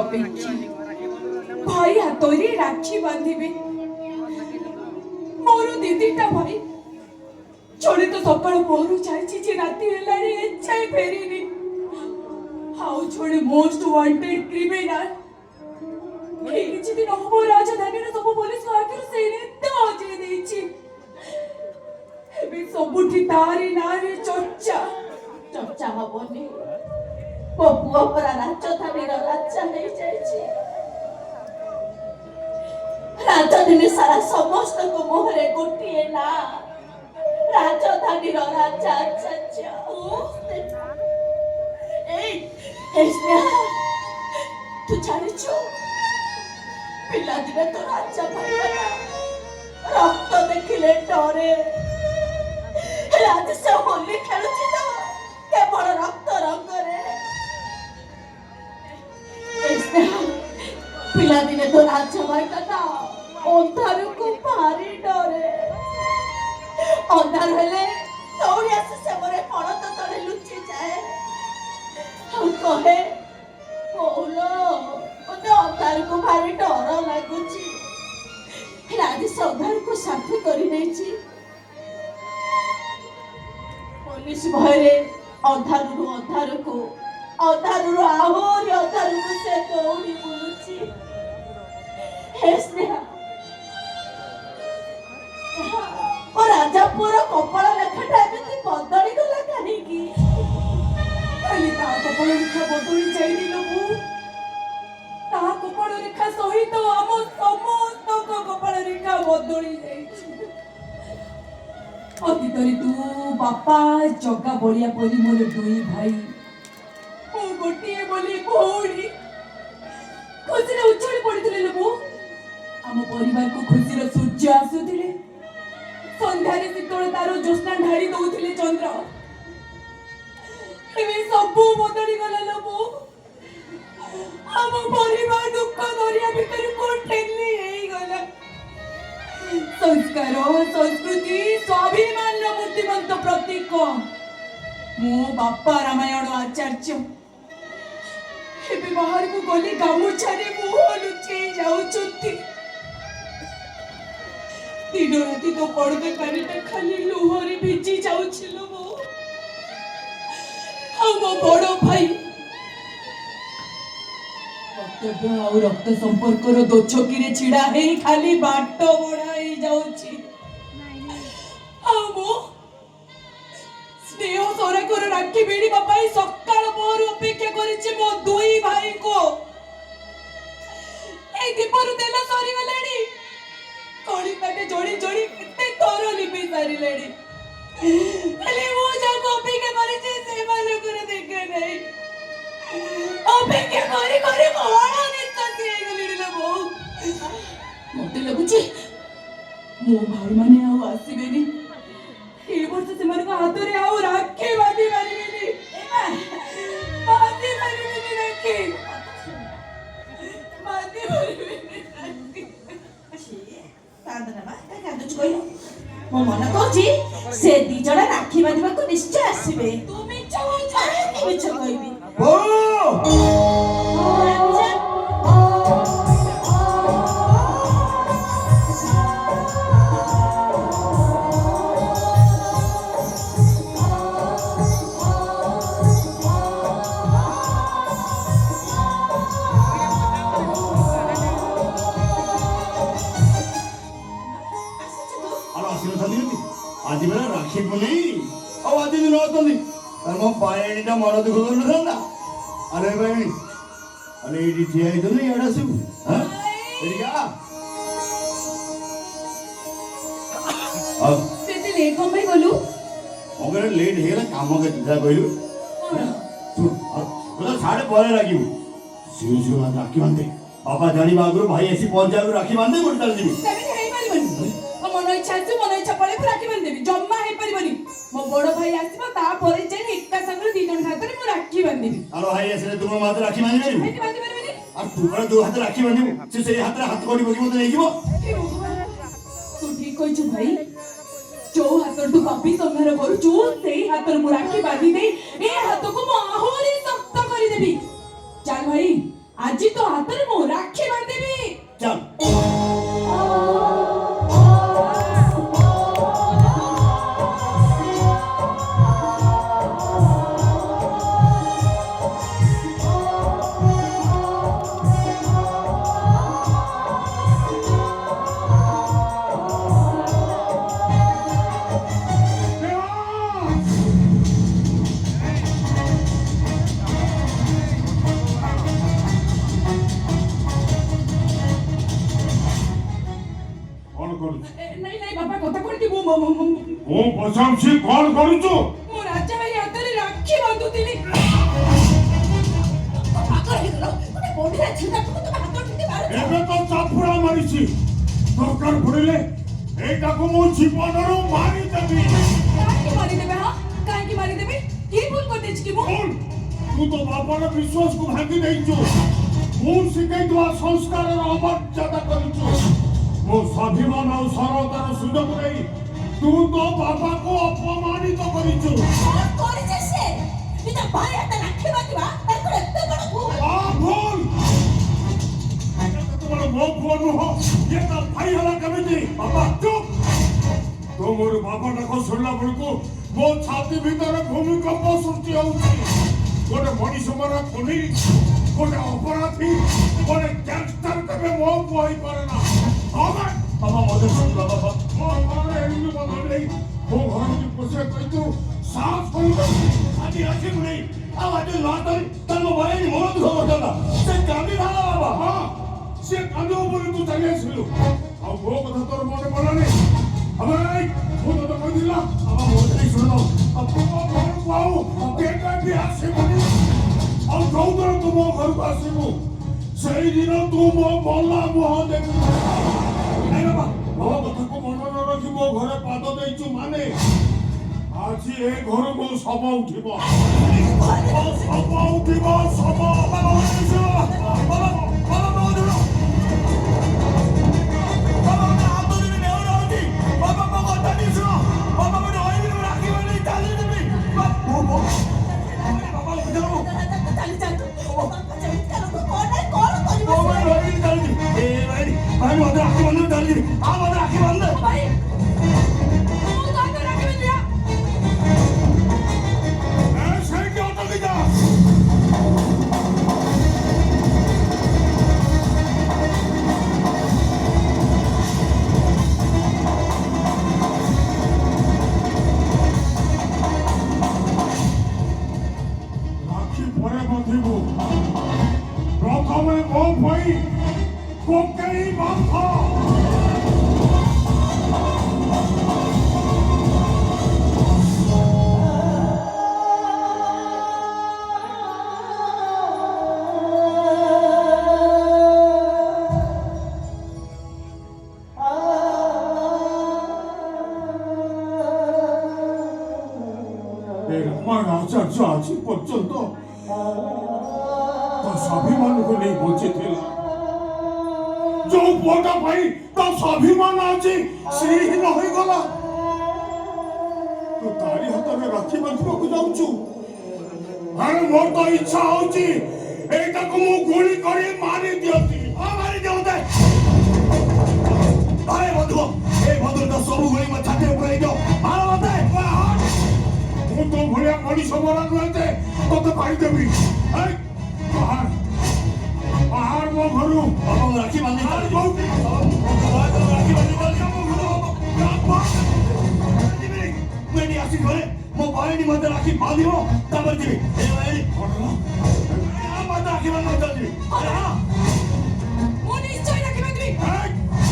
ଅପେକ୍ଷା ଭାଇ ହାତରେ ରାକ୍ଷୀ ବାନ୍ଧିବେ। ମୋର ଦିଦିଟା ଭାଇ ଜଣେ ତ ସକାଳ ପହରୁ ଯାଇଛି ଯେ ରାତି ହେଲାଣି ଏଯାଏ ଫେରିନି, ଆଉ ଜଣେ ମୋଷ୍ଟ ୱାଣ୍ଟେଡ୍ କ୍ରିମିନାଲ ଏଇ କିଛି ଦିନ ହବ ରାଜଧାନୀର ସବୁ ପୋଲିସ ଆଗରୁ ସେଇ ନେତା ହଜେଇ ଦେଇଛି। ଏବେ ସବୁଠି ତାରି ନାଁରେ ଚର୍ଚ୍ଚା ହବନି। ମୋ ପୁଅ ପରା ରାଜଧାନୀର ରାଜା ହେଇଯାଇଛି। ରାଜଧାନୀ ସାରା ସମସ୍ତଙ୍କ ମୁହଁରେ ଗୋଟିଏ ନାଁ, ରାଜଧାନୀର ରାଜା ଆଚାର୍ଯ୍ୟ। ତୁ ଜାଣିଛୁ ପିଲାଦିନେ ତ ରାଜା ଭାଇନା ରକ୍ତ ଦେଖିଲେ ଡରେ, ଆଜି ସେ ହୋଲି ଖେଳୁଛି ତ କେବଳ ରକ୍ତ ରଙ୍ଗରେ। ପିଲାଦିନେ ତ ରାଜା ଭାଇଟା ନା ଅନ୍ଧାରକୁ ଭାରି ଡରେ। ଅନ୍ଧାର ହେଲେ ଦୌଡ଼ି ଆସି ସେମରେ ପଣତ ତଳେ ଲୁଚି ଯାଏ ଆଉ କହେ, ବୋଉଲୋ ମତେ ଅନ୍ଧାରକୁ ଭାରି ଡର ଲାଗୁଛି। ଆଜି ସେ ଅନ୍ଧାରକୁ ସାଥି କରିନେଇଛି। ପୋଲିସ ଭୟରେ ଅନ୍ଧାରରୁ ଅନ୍ଧାରକୁ, ଅନ୍ଧାରରୁ ଆହୁରି ଅନ୍ଧାରକୁ ସେ ଦୌଡ଼ି ବୁଲୁଛି। ହେ ସ୍ନେହା, ଓ ରାଜାପୁଅର କପାଳ ଲେଖାଟା ଏମିତି ବଦଳି ଗଲା କାହିଁକି? ଖାଲି ତା କପାଳ ରେଖା ବଦଳି ଯାଇନି ଲୋ, ତା କପାଳ ରେଖା ସହିତ ଆମ ସମସ୍ତଙ୍କ କପାଳ ରେଖା ବଦଳି ଯାଇଛି। ଅତୀତରେ ତୁ ବାପା ଜଗା ବଳିଆ ପରି ମୋର ଦୁଇ ଭାଇ, ମୁଁ ଗୋଟିଏ ବୋଲି ଭଉଣୀ ଖୁସିରେ ଉଛଳି ପଡିଥିଲେ ଲୋ। ଆମ ପରିବାରକୁ ଖୁସିର ସୂର୍ଯ୍ୟ ଆସୁଥିଲେ, ସନ୍ଧ୍ୟାରେ ଶୀତଳ ତାର ଜ୍ୟୋତ୍ସ୍ନା ଢାଳି ଦଉଥିଲେ ଚନ୍ଦ୍ର। ଏବେ ସବୁ ବଦଳି ଗଲା ଲୋ। ଆମ ପରିବାର ଦୁଃଖ ଦରିଆ ଭିତରକୁ ଠେଲି ହେଇଗଲା। ସଂସ୍କାର, ସଂସ୍କୃତି, ସ୍ୱାଭିମାନର ମୂର୍ତ୍ତିମନ୍ତ ପ୍ରତୀକ ମୋ ବାପା ରାମାୟଣ ଆଚାର୍ଯ୍ୟ ଏବେ ବାହାରକୁ ଗଲେ ଗାମୁଛାରେ ମୁହଁ ଲୁଚେଇ ଯାଉଛନ୍ତି। ଦିନ ରାତି ତ ପଡଦା କାନିଟା ଖାଲି ଲୁହରେ ଭିଜି ଯାଉଛି ଲୋ। ଆଉ ମୋ ବଡ ଭାଇ କର୍ତ୍ତବ୍ୟ ଆଉ ରକ୍ତ ସମ୍ପର୍କର ଦୋଛକିରେ ଛିଡା ହେଇ ଖାଲି ବାଟ ବଢାଇ ଯାଉଛି। ଆଉ ମୁଁ ସ୍ନେହ ସରାକର ରାକ୍ଷୀ ଭିଡ଼ିବା ପାଇଁ ସକାଳ ପହରୁ ଅପେକ୍ଷା କରିଛି ମୋ ଦୁଇ ଭାଇଙ୍କୁ। ଏଇ ଦୀପରୁ ତେଲ ସରିଗଲାଣି, କଳିକାଟେ ଯୋଡ଼ି ଯୋଡ଼ି କେତେ ଥର ଲିପି ସାରିଲେଣି, ହେଲେ ମୁଁ ଯାହାକୁ ଅପେକ୍ଷା କରିଛି ସେମାନଙ୍କର ଦେଖା ନାହିଁ। ଅପେକ୍ଷା କରି କରି ବଡ଼ ନିଶ୍ୱାସୀ ହେଇଗଲିଣି ଲୋ ବୋଉ। ମତେ ଲାଗୁଛି ମୋ ଭାଇମାନେ ଆଉ ଆସିବେନି। এই ବର୍ଷ ସେମାନଙ୍କ ହାତରେ ଆଉ ରାକ୍ଷୀ ବାନ୍ଧି ପାରିବିନି। ବାନ୍ଧି ପାରିବିନି ରାକ୍ଷୀ, ବାନ୍ଧି ପାରିବିନି ରାକ୍ଷୀ। ମୋ ମନ କହୁଛି ସେ ଦି ଜଣ ରାକ୍ଷୀ ବାନ୍ଧିବାକୁ ନିଶ୍ଚୟ ଆସିବେ। ତୁ ମିଛ କହୁଛ। ମିଛ କହିବି। आज बेला राखी पुनी और आज दिन होती मो पायणीटा मन दुख कर अरे भाई अरे ये ठिया नहीं एडा सब हाँ तेरे लेट कौन भाई बोलू अगर लेट है ना काम के तुझा कहलु तो साढ़े परे राखी शिव शिव राखी बांधे बाबा जानी बागरू भाई ऐसी पहुंच जाए राखी बांधे गोटे चल जी मन इच्छा आसो मन इच्छा पड़े राखी बांधेबी जम्मा हे परिबनी मो बड़ भाई आसीबो ता परे जे एका संग दी जण हाथ रे मो राखी बांधेबी आरो भाई ऐसे तुम हाथ राखी बांधे नहीं बांधे परिबनी और तू बड़ा दो हाथ राखी बांधे से हाथ रे हाथ कोडी बगी मते नहीं जीवो तू ठीक कह छु भाई जो हाथ तू पापी संहार करू छु सेही हाथ मो राखी बांधी दे ए हाथ को मो आहोरी सख्त करी देबी चल भाई ଆଜି ତୋ ହାତରେ ମୁଁ ରାକ୍ଷୀ ବାନ୍ଧିବି। चल କଣ କରୁଛୁ? ନାଇଁ ନାଇଁ ବାପା କଥା କଣ କି ମୁଁ ପଚାରୁଛି କଣ କରୁଛୁ? ମୋ ରାଜା ଭାଇ ହାତରେ ରାକ୍ଷୀ ବାନ୍ଧୁଥିଲି। ପାଗଳ ହେଇଗଲ, ଗୋଟେ ବଢିଆ ଝିଅଟାକୁ ତମେ ହାତ ଠିକି ମାରୁଛ। ଏବେ ତ ଚାପୁଡା ମାରିଛି, ଦରକାର ପଡ଼ିଲେ ଏଇଟାକୁ ମୁଁ ଜୀବନରୁ ମାରିଦେବି। କାହିଁକି ମାରିଦେବେ? ହଁ କାହିଁକି ମାରିଦେବେ? କି ଭୁଲ କରିଦେଇଛି କି ମୁଁ? ତୁ ତ ବାପାର ବିଶ୍ୱାସକୁ ଭାଙ୍ଗି ଦେଇଛୁ, ମୁଁ ଶିଖେଇଥିବା ସଂସ୍କାରର ଅମର୍ଯ୍ୟାଦା କରିଛୁ। ମୋ ସ୍ୱାଭିମାନ ଆଉ ସରଳତାର ସୁଯୋଗ ନେଇ ତୁ ତ ବାପାକୁ ଅପମାନିତ କରିଛୁ। କଣ କରିছে ସେ? ନିଜ ଭାଇ ହାତରେ ରାକ୍ଷୀ ବାନ୍ଧିବା ତାଙ୍କର ଏତେ ବଡ଼ ଭୁଲ। ଭୁଲ କେତେବେଳେ ମୋ ପୁଅ ନୁହଁ, ଇଏ ତା ଭାଇ ହେଲା କେମିତି? ବାପା ଚୁପ୍। ତୋର ବାପା ଡାକ ଶୁଣିଲା ବେଳକୁ ମୋ ଛାତି ଭିତରେ ଭୂମିକମ୍ପ ସୃଷ୍ଟି ହଉଛି। ଗୋଟେ ମଣିଷ ମରା ଖୋଲି, ଗୋଟେ ଅପରାଧୀ, ଗୋଟେ ଗ୍ୟାଙ୍ଗଷ୍ଟର କେବେ ମୋ ପୁଅ ହେଇପାରେ ନା। ବାବା ମତେ ଶୁଣିଲା ବାବା, ମୋ ଘରେ ଏମିତି ବଦଳି ନେଇ ମୋ ଘର ଭିତରେ ପଶିବା କହିଛୁ ସାହସ କରିଛୁ। ଆଜି ଆସିବୁ ନେଇ ଆଉ ଆଜି ଲାଟରି ତାଙ୍କ ଭାଇ ମନ ଦୁଃଖ କରିଥାନ୍ତା, ସେ କାନ୍ଦିଥାନ୍ତା ବାବା। ହଁ ସେ କାନ୍ଦିବ ବୋଲି ତୁ ଚାଲି ଆସିଲୁ, ଆଉ ମୋ କଥା ତୋର ମନେ ପଡ଼ିଲାନି। ମୁଁ ତତେ କହିଥିଲା ମୋ ଶୁଣ ଘରକୁ ଆଉ କେବେ ବି ଆସିବୁନି, ଆଉ ଯୋଉଦିନ ତୁ ମୋ ଘରକୁ ଆସିବୁ ସେଇଦିନ ତୁ ମୋ ମଲା ମୁହଁ ଦେଖିବୁ। ମୋ କଥାକୁ ମନ ନ ରଖି ମୋ ଘରେ ପାଦ ଦେଇଛୁ ମାନେ ଆଜି ଏ ଘରୁ ମୋ ଶବ ଉଠିବ, ଶବ ଉଠିବ, ଶବ। ପ୍ରଥମେ ମୋ ପାଇଁ କୋକେଇ ବାନ୍ଧ। ଆଚାର୍ଯ୍ୟ ଆଜି ପର୍ଯ୍ୟନ୍ତ ତା ସ୍ୱାଭିମାନକୁ ନେଇ ବଞ୍ଚିଥିଲା, ଯୋଉ ପୁଅଟା ପାଇଁ ତା ସ୍ୱାଭିମାନ ଆଜି ଶ୍ରୀହୀନ ହୋଇଗଲା, ତୁ ତାରି ହାତରେ ରାକ୍ଷୀ ବାନ୍ଧିବାକୁ ଯାଉଛୁ। ଆରେ ମୋର ତ ଇଚ୍ଛା ହଉଛି ଏଇଟାକୁ ମୁଁ ଗୁଳି କରି ମାରି ଦିଅନ୍ତି। ମାରି ଦିଅନ୍ତେ। ଆରେ ବନ୍ଧୁ, ଏଇ ବନ୍ଧୁ ତ ସବୁ ଗୁଳି ମୋ ଛାତି ଉପରେ ଦିଅ, ମାର ମତେ। ମୁଁ ତୋ ଭଳିଆ ମଣିଷ ମରା ନୁହେଁ ଯେ ତତେ ପାଇଦେବି। ବାହାର ମୋ ଘରୁ ରାକ୍ଷୀ ବାନ୍ଧି ଆସି ଘରେ ମୋ ଭାଇନି ମତେ ରାକ୍ଷୀ ବାନ୍ଧିବ, ତାପରେ ଯିବି ମତେ ରାକ୍ଷୀ ବାନ୍ଧିବ ଯିବି। ମୁଁ ନିଶ୍ଚୟ ରାକ୍ଷୀ ବାନ୍ଧିବି।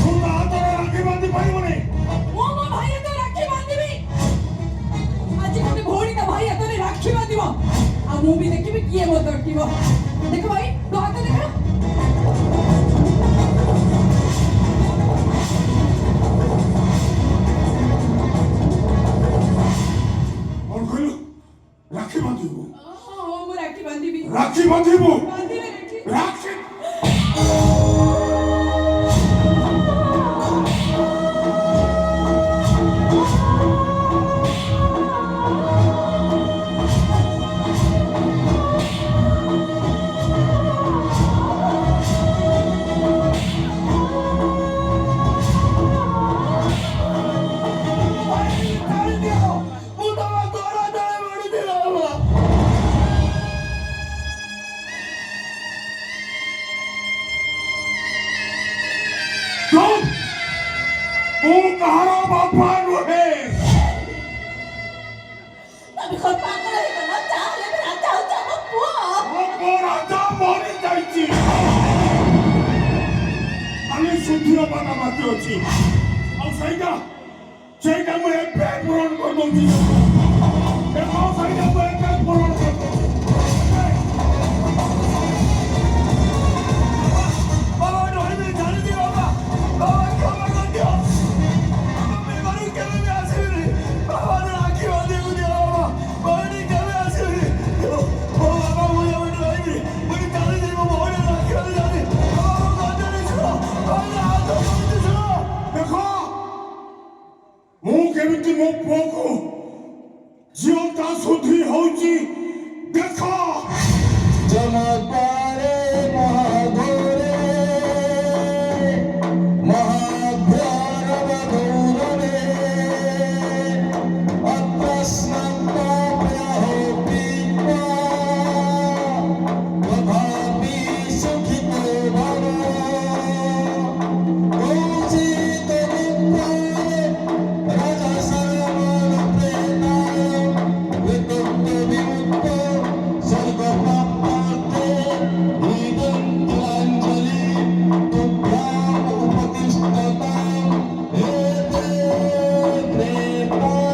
ତୁ ତା ହାତରେ ରାକ୍ଷୀ ବାନ୍ଧି ପାରିବୁନି। ମୁଁ ମୋ ଭାଇ ହାତରେ ରାକ୍ଷୀ ବାନ୍ଧିବି। ଆଜି ଗୋଟେ ଭଉଣୀ ତା ଭାଇ ହାତରେ ରାକ୍ଷୀ ବାନ୍ଧିବ, ଆଉ ମୁଁ ବି ଦେଖିବି କିଏ ମତେ ଅଟକିବ। ଦେଖ ଭାଇ ତୋ ହାତ ଦେଖ। କଣ କହିଲୁ? ରାକ୍ଷୀ ବାନ୍ଧିବୁ? ମୁଁ ରାକ୍ଷୀ ବାନ୍ଧିବି। ରାକ୍ଷୀ ବାନ୍ଧିବୁ? ବାନ୍ଧିବି ରାକ୍ଷୀ। କାହାର ବାପା ନୁହେଁ। ତମେ କଣ ପାଗଳ ହେଇଗଲ? ଯାହେଲେ ବି ରାଜା ହଉଛି ଆମ ପୁଅ। ମୋ ରାଜା ମରି ଯାଇଛି। ଖାଲି ସୁଧୀର ପାତା ବାକି ଅଛି। ଆଉ ସେଇଟା ମୁଁ ଏବେ ପୂରଣ କରିଦଉଛି। ଦେଖ ସେଇଟା ମୁଁ ଏବେ ପୂରଣ କରିଦଉଛି। ବାବା ରହିବି ଜାଣିଛି ବାବା କ୍ଷମା କରିଦିଅ। ଘରକୁ କେବେ ବି ଆସିବିନି। ବାବା ଆଖି ବାନ୍ଧିକୁ ଦିଅ ବାବା। ଭଉଣୀ କେବେ ଆସିବିନି। ମୋ ବାବା ମୁଁ ଏଠି ରହିବି। ମୁଁ ଚାଲିଯିବି ମୋ ଭଉଣୀ ଆଖି ବାନ୍ଧି ଯାଉଛି। ଦେଖ ମୁଁ କେମିତି ମୋ ପୁଅକୁ ଝିଅଟା ସୁଧୀ ହଉଛି ଦେଖ। ଜନତାରେ ମହାଘୋରେ ମହାଭ୍ୟାନବ ଗୌରବେ ଅପ୍ରଶ୍ନାନ୍ତ ପ୍ରିୟ ତଥାପି ସୁଖିତ ଭବ କୌଚିତ রূপায় রাজা সর্বন প্রেতায় বিতপ্ত বিমুক্ত স্বর্গপ্রাপ্তার্থে ইদং তিলাঞ্জলি তুভ্যাম উপতিষ্ঠতাম এতে প্রেতায়।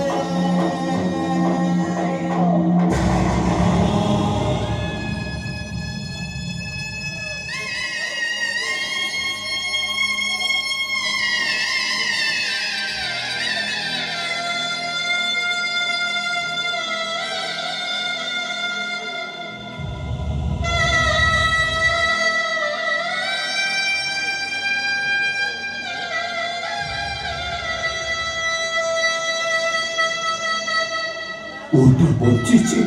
ওটা বঞ্চিছে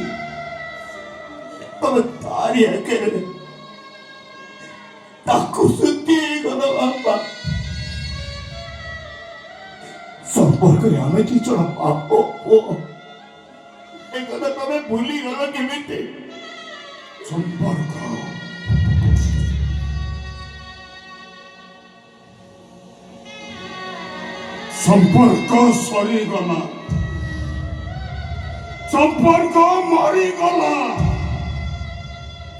তবে তারই একেবারে ତାକୁ ସୁଧୀ ହେଇଗଲ ବାପା। ସମ୍ପର୍କରେ ଆମେ ଦି ଜଣ ବାପ ପୁଅ ଏ କଥା ତମେ ଭୁଲିଗଲ କେମିତି? ସମ୍ପର୍କ ସରିଗଲା। সম্পর্ক মরিগলা।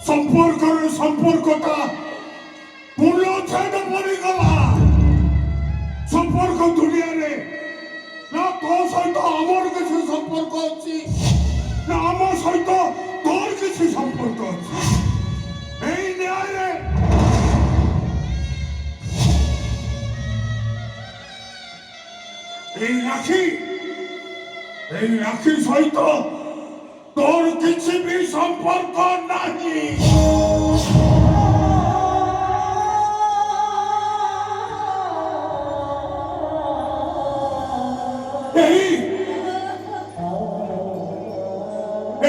সম্পর্কটা পূর্ণচ্ছেদ মরিগলা। সম্পর্ক দুনিয়ারে না তো সহিত আমার কিছু সম্পর্ক ଅଛି না আমার সহিত তোর কিছু সম্পর্ক ଅଛି। এই ন্যায়ে এই রাখি সহিত তোর কিছু বি সম্পর্ক নাই।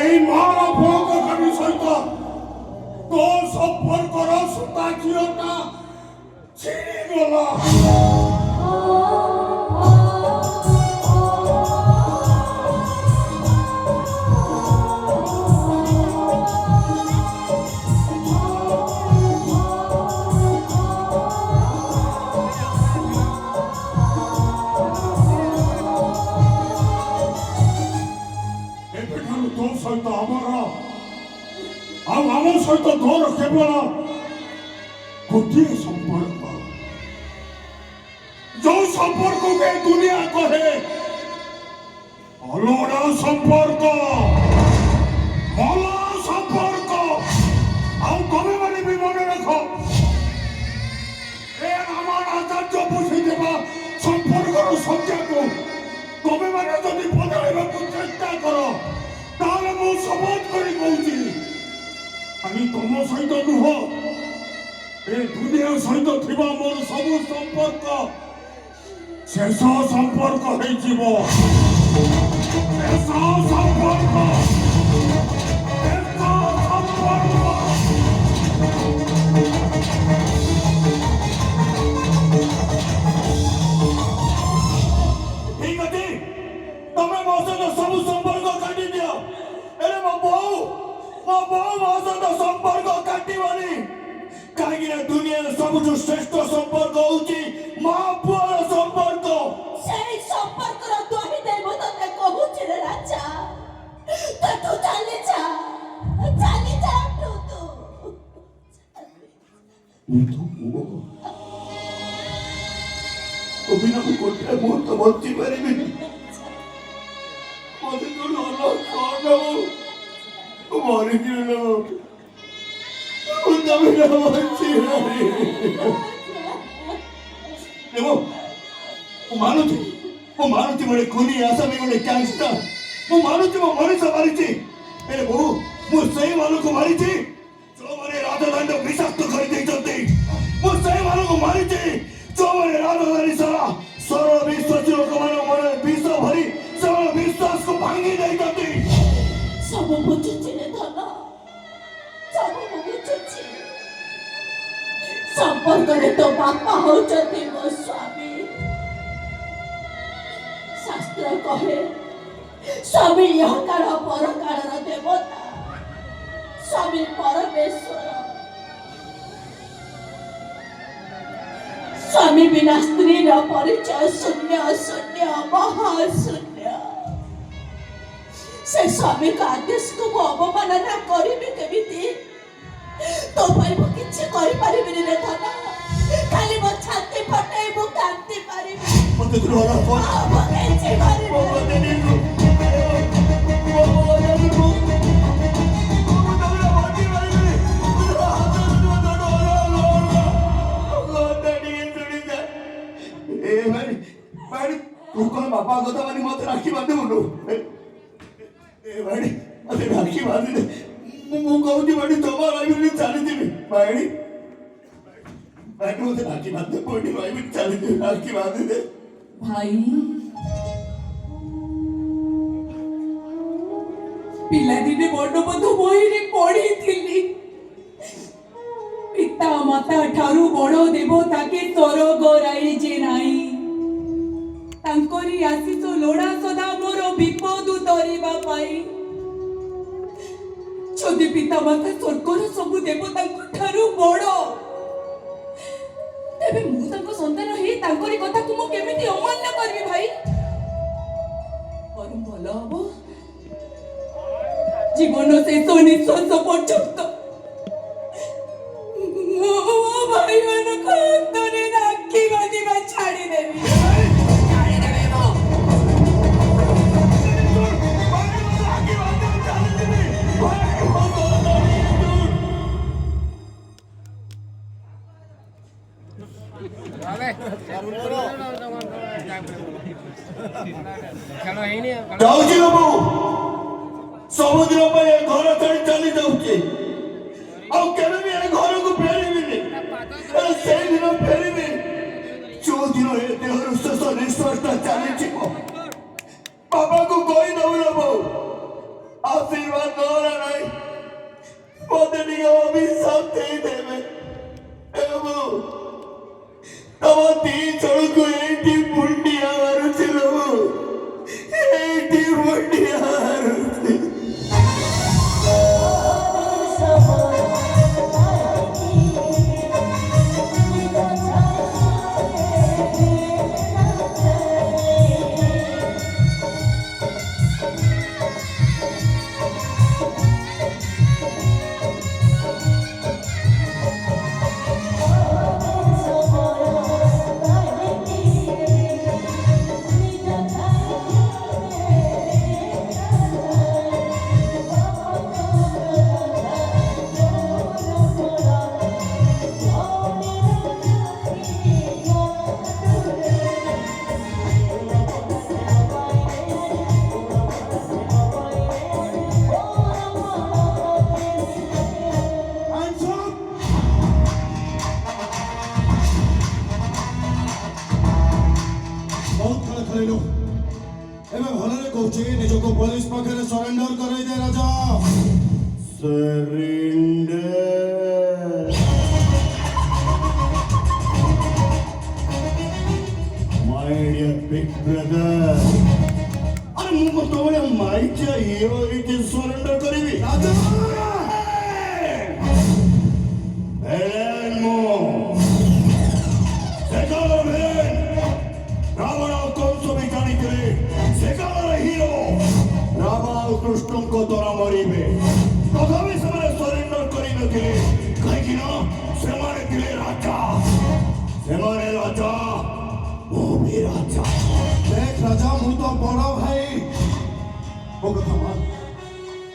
এই মার ভোগ কানি সহিত তোর সম্পর্কর সুতা ঝিওটা ছিঁড়িগলা। ତୋ ସହିତ ଆମର ଆଉ ଆମ ସହିତ ତୋର କେବଳ ଗୋଟିଏ ସମ୍ପର୍କ। ଯୋଉ ସମ୍ପର୍କକୁ ଏ ଦୁନିଆ କହେ ଅଲୋଡ଼ା ସମ୍ପର୍କ, ମଲା ସମ୍ପର୍କ। ଆଉ ତମେ ମାନେ ବି ମନେ ରଖ ଏ ରାମାୟଣ ଆଚାର୍ଯ୍ୟ ବୁଝିଥିବା ସମ୍ପର୍କର ସଂଖ୍ୟାକୁ ତମେ ମାନେ ଯଦି ବଦଳାଇବାକୁ ଚେଷ୍ଟା କର ତାହେଲେ ମୁଁ ଶପଥ କରି କହୁଛି ଖାଲି ତମ ସହିତ ନୁହଁ ଏ ଦୁନିଆ ସହିତ ଥିବା ମୋର ସବୁ ସମ୍ପର୍କ ଶେଷ ସମ୍ପର୍କ ହେଇଯିବ। ଶେଷ ସମ୍ପର୍କ। ଠିକ ଅଛି ତମେ ମୋ ସହିତ ସବୁ ସମ୍ପର୍କ କାଟି ଦିଅ। ହେଲେ ମୋ ବୋଉ ମୋ ସହିତ ସମ୍ପର୍କ କାଟିବନି। କାହିଁକି ନା ଦୁନିଆର ସବୁଠୁ ଶ୍ରେଷ୍ଠ ସମ୍ପର୍କ ହଉଛି ମା ପୁଅର ସମ୍ପର୍କ। ବିନା ମୁଁ ଗୋଟେ ମୁହୂର୍ତ୍ତ ବଞ୍ଚି ପାରିବିନି ମତେ ତୁ ଭଲ କଣ ମୁଁ ମରିଯିବି ମୁଁ ତ ବିନା ବଞ୍ଚି ମୁଁ ମାନୁଛି ଗୋଟେ କୁନି ଆସାମୀ ଗୋଟେ ଗ୍ୟାଙ୍ଗଷ୍ଟର ମୁଁ ମାନୁଛି ମୁଁ ମଣିଷ ମାରିଛି ହେଲେ ମୁଁ ସେଇମାନଙ୍କୁ ମାରିଛି ଯୋଉମାନେ ରାଜଧାନୀ ବିଷାକ୍ତ କରିଦେଇଛନ୍ତି ମୁଁ ସେଇମାନଙ୍କୁ ମାରିଛି ଯୋଉମାନେ ରାଜଧାନୀ ସାରା ସରଳ ବିଶ୍ୱାସୀ ଲୋକମାନଙ୍କ ମନରେ ବିଷ ଭରି ସେମାନେ ବିଶ୍ୱାସକୁ ଭାଙ୍ଗି ଦେଇଛନ୍ତି ସବୁ ବୁଝୁଛି ରେ ଧନ ସବୁ ବୁଝୁଛି ସମ୍ପର୍କରେ ତୋ ବାପା ହଉଛନ୍ତି ମୋ ସ୍ୱାମୀ ଶାସ୍ତ୍ର କହେ ସ୍ୱାମୀ ଇହକାଳ ପରକାଳର ଦେବତା ସ୍ୱାମୀ ପରମେଶ୍ୱର ସ୍ୱାମୀ ବିନା ସ୍ତ୍ରୀର ପରିଚୟ ଶୂନ୍ୟ ଶୂନ୍ୟ ମହାଶୂନ୍ୟ ସେ ସ୍ୱାମୀଙ୍କ ଆଦେଶକୁ ମୁଁ ଅବମାନନା କରିବି କେମିତି ତୋ ପାଇଁ ମୁଁ କିଛି କରିପାରିବିନି ରେ ଧନ ଖାଲି ମୋ ଛାତି ଫଟେଇ ମୁଁ କାନ୍ଦି ପାରିବି ମତେ ଦ୍ରୋହ ମୁଁ କିଛି କରିବି ବାପା କଥା ମାନେ ମତେ ରାକ୍ଷୀ ବାନ୍ଧିବୁନୁ ଭାଇ ମତେ ରାକ୍ଷୀ ବାନ୍ଧିଦେ ମୁଁ କହୁଛି ଭାଇ ଜମା ରହିବିନି ଚାଲିଯିବି ଭାଇ ମତେ ରାକ୍ଷୀ ବାନ୍ଧି ପଡି ରହିବିନି ଚାଲିଯିବି ରାକ୍ଷୀ ବାନ୍ଧିଦେ ଭାଇ ପିଲାଦିନେ ବର୍ଣ୍ଣବୋଧ ବହିରେ ପଢିଥିଲି ପିତା ମାତା ଠାରୁ ବଡ଼ ଦେବତାକେ ସ୍ୱର୍ଗ ରାଇଜେ ନାହିଁ ତାଙ୍କରି ଆଶିଷ ଲୋଡ଼ା ସଦା ମୋର ବିପଦ ତରିବା ପାଇଁ ଯଦି ପିତା ମାତା ସ୍ୱର୍ଗର ସବୁ ଦେବତାଙ୍କ ଠାରୁ ବଡ଼ ତେବେ ମୁଁ ତାଙ୍କ ସନ୍ତାନ ହେଇ ତାଙ୍କରି କଥାକୁ ମୁଁ କେମିତି ଅମାନ୍ୟ କରିବି ଭାଇ ବରଂ ଭଲ ହବ ଜୀବନ ଶେଷ ନିଶ୍ୱାସ ପର୍ଯ୍ୟନ୍ତ ମୋ ଭାଇମାନଙ୍କ ହାତରେ ରାକ୍ଷୀ ବାନ୍ଧିବା ଛାଡ଼ିଦେବି ଯାଉଛି ବାବୁ ସବୁଦିନ ପାଇଁ ଏ ଘର ଛାଡ଼ି ଚାଲି ଯାଉଛି ଆଉ କେବେ ବି ଏ ଘରକୁ ଫେରିବିନି ସେଇଦିନ ଫେରିବି ଯୋଉଦିନ ଏ ଦେହରୁ ଶେଷ ନିଶ୍ୱାସଟା ଚାଲିଯିବ ବାପାକୁ କହିଦବୁ ନା ବୋଉ ଆଶୀର୍ବାଦ ନହେଲା ନାହିଁ ମତେ ଟିକେ ଅଭିଶାପ ଦେଇଦେବେ ତମ ଦି ଜଣକୁ ଏଇଠି ମୁଣ୍ଡିଆ ମାରୁଥିଲ ଏଇଠି ମୁଣ୍ଡିଆ ମାରୁଛି ଏବେ ଭଲରେ କହୁଛି ନିଜକୁ ପୋଲିସ ପାଖରେ ସରେଣ୍ଡର କରାଇ ଦେ ରାଜା ସରେଣ୍ଡର ମାଇ ଡିୟର ବିଗ ବ୍ରଦର ଆରେ ମୁଁ ତମରେ ମାଇଚିଆ ହିରୋ ଏଇଠି ସରେଣ୍ଡର କରିବି ରାଜା कृष्णଙ୍କ ଦ୍ୱାରା ମରିବେ ତଥାପି ସେମାନେ ସରେଣ୍ଡର କରିନଥିଲେ କାହିଁକି ନା ସେମାନେ ଥିଲେ ରାଜା ସେମାନେ ରାଜା ମୁଁ ବି राजा देख राजा मु तो बड़ भाई ओ कथा मान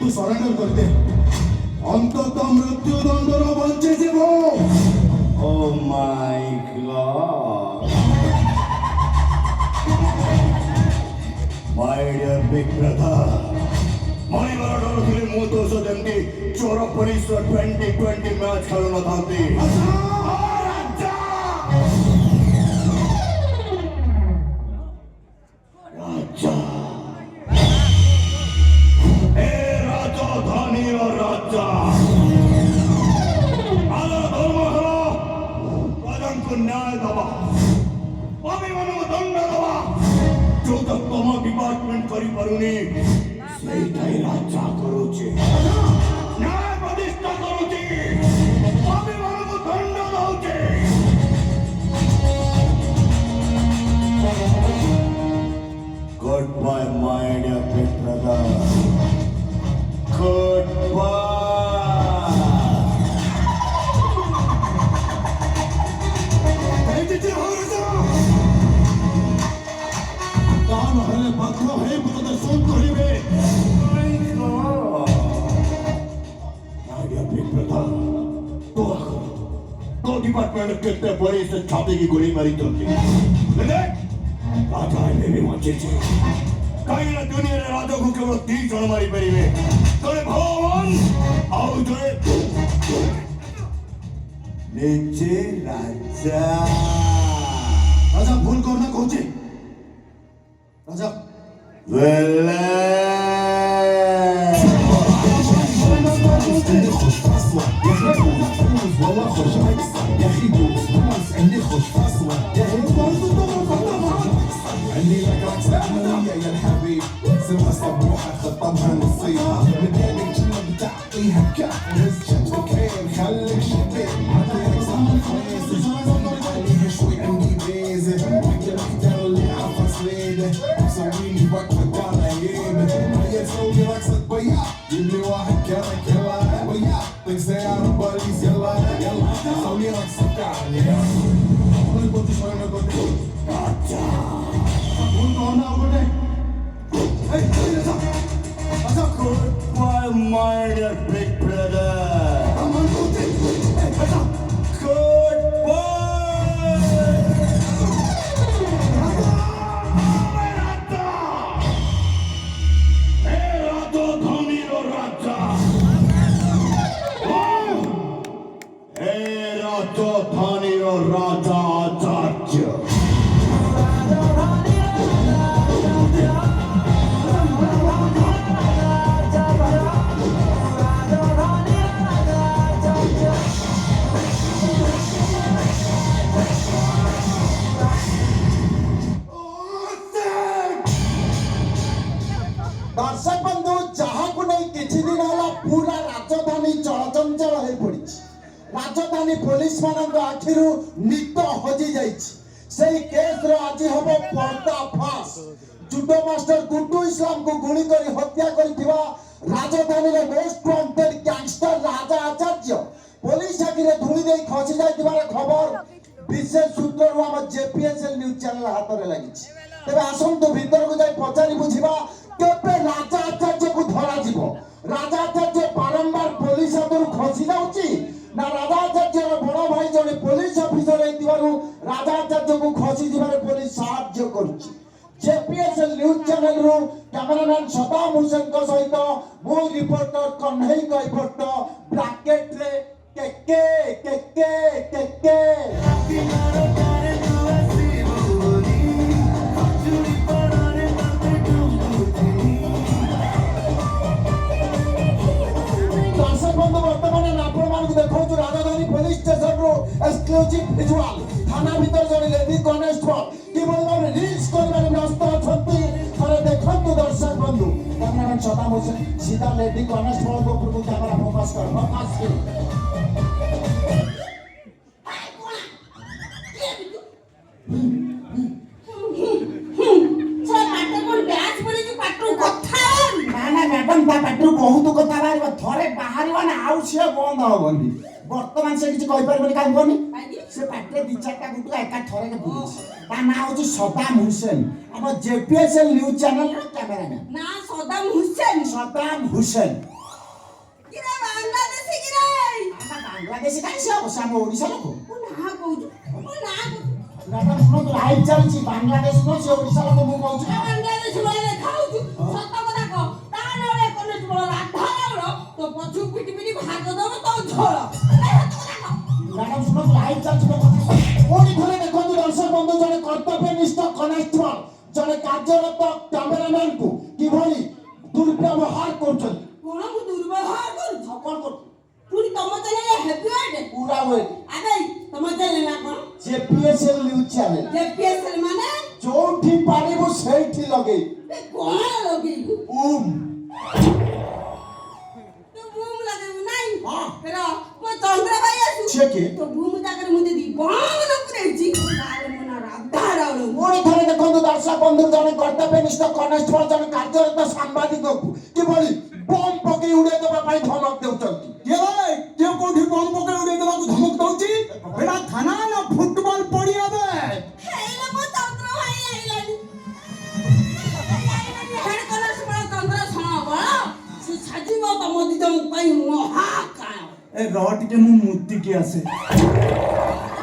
तू सरेंडर कर दे अंततः मृत्युदंडर बंचे जीवो Oh my God. My dear big brother मणिवर डर थिले मु तो सो देमती चोर पुलिस 2020 मैच खेल न थांती राजा ए राजा धनी और राजा आला धर्म हरा पदम को न्याय दवा अभिमान को दंड दवा जो तक तुम डिपार्टमेंट करी परुनी ସେଇଟାই ରାଜା କରୁଛି ନ୍ୟାୟ ପ୍ରତିଷ୍ଠା କରୁଛି ଅଭିମାନକୁ ଦଣ୍ଡ ଦଉଛି Goodbye, my dear big brother. Goodbye. ଏଇଠି ହଉଛି ତା ନହେଲେ ବାଧ୍ୟ ହେଇ ପ୍ରଦର୍ଶନ କରିବେ तो डिपार्टमेंट कितने बड़े से छापे की गोली मारी तो राजा है भी मचे कहीं ना दुनिया ने राजा को केवल 3 जन मारी परिवे तोरे भगवान आओ जोरे नीचे राजा राजा भूल करना कोचे राजा वेले والله خوش عكسة يا أخي دوس بوس عندي خوش فاصلة يا أخي عندي لك عكسة عملية يا الحبيب سوى صبوحة خطبها نصيحة مدينك كلمة بتعطيها كف هز شبكين خليك شبيب عطيك صار كويس خليها شوي عندي بيزة وكل اختار اللي عفا صليدة مسويني وقفة دانا ييمة هيا تسوي رقصة بياض جيب لي واحد كرك يلا بياض طيق سيارة باريس يلا يلا سوي رقصة دانا يلا قلت شوي نقول राजा भूल करना उगटे ए राजा राजा Goodbye, my dear big brother. Aman Kote Raja Goodbye. राजा आचार्य दर्शक बंधु जहाँ को नहीं किसी दिन होला पूरा राजधानी चलचंचल हो पड़ी राजधानी पुलिस मान आखिरु नित हजि जाई केस रो आज हम पर्दाफाश जुडो मास्टर गुड्डू इस्लाम को गुली करी हत्या करिथिबा राजधानी रे मोस्ट वांटेड गैंगस्टर राजा आचार्य पुलिस आखिरे धुली दे खसी जाइथिबार खबर विशेष सूत्ररु हम जेपीएसएल न्यूज चैनल हाथ रे लागि तेबे आसंतु भीतर को जाई पचारी बुझिबा केबे राजा आचार्य को धरा जीवो राजा आचार्य बारंबार पुलिस हाथरू खसी जाउची ना राजा आचार्य बड़ भाई जने पुलिस ऑफिसर हेतिबारु राजा आचार्य को खसी जीवारे पुलिस साहाय्य करूची जेपीएसएल न्यूज चैनल रो कैमरामैन सदाम हुसैन को सहित मो रिपोर्टर कन्हई कैफट ब्रैकेट रे के दर्शक बंधु वर्तमान आपण मानक देखो राजधानी पुलिस स्टेशन रो एक्सक्लूसिव विजुअल थाना भीतर जने लेडी कॉन्स्टेबल कि बोलबा रील्स करबारे व्यस्त अछंती थरे देखंतु दर्शक बंधु कैमरामैन सदाम हुसैन सीधा लेडी कॉन्स्टेबल को ऊपर कैमरा फोकस कर फोकस कर मैडम पाटू बहुत कथा बाहर थरे बाहर आउ सी बंद हेनी बर्तमान से किसी कही पारे कहीं कहनी से पाटे दी चारटा गुटका एका थरके बुलुछि ता ना होछि सदाम हुसैन अब जेपीएसएल न्यूज चैनल रे कैमरामैन ना सदाम हुसैन सदाम हुसैन किरे बांग्लादेशी किरे बांग्लादेशी काई से अब साम ओडिसा लोक ओ ना कहू मैडम सुनो तो लाइव चलछि बांग्लादेश नो से ओडिसा लोक मु कहू बांग्लादेश वाले खाऊ सत କଥା कह ता नळे कलेज बळ राधा तो पछु पिटी पिटी भाग दब तो झोळ मैडम सुनो लाइव चलछि कोनी थरे देखंतु दर्शक बंधु जने कर्तव्यनिष्ठ कनेक्टेबल जने कार्यरत कैमरामैन को किभଳି दुर्व्यवहार करछन कोन मु दुर्व्यवहार करू कोन कर पुरी तम चले हैप्पी बर्थडे पूरा वे आगे तम चले ना कोन जेपीएसएल न्यूज चैनल जेपीएसएल माने जोठी पारिबो सेठी लगे ए कोन लगेबू तो बूम लगे नहीं हां फेरा मो चंद्र भाई आसु छे के तो बूम जाकर मुझे दी बांग न करेची काले मोना राधा रावण कोनी थरे देखंतु दर्शक बंधु जने कर्तव्यनिष्ठ कनेक्टेबल जने कार्यरत सांबादिक को किभଳି बम पके उड़े देबा पाई धमक देउचंती के भाई के कोठी बम पके उड़े देबा को धमक दउची एडा थाना ना फुटबॉल पड़िया बे हेले मो चंद्र भाई आइलानी हेड कलर से बड़ा चंद्र सणा बड़ा से सजीव तो मोदी जम पाई महा काय ए रट के मु मूर्ति के आसे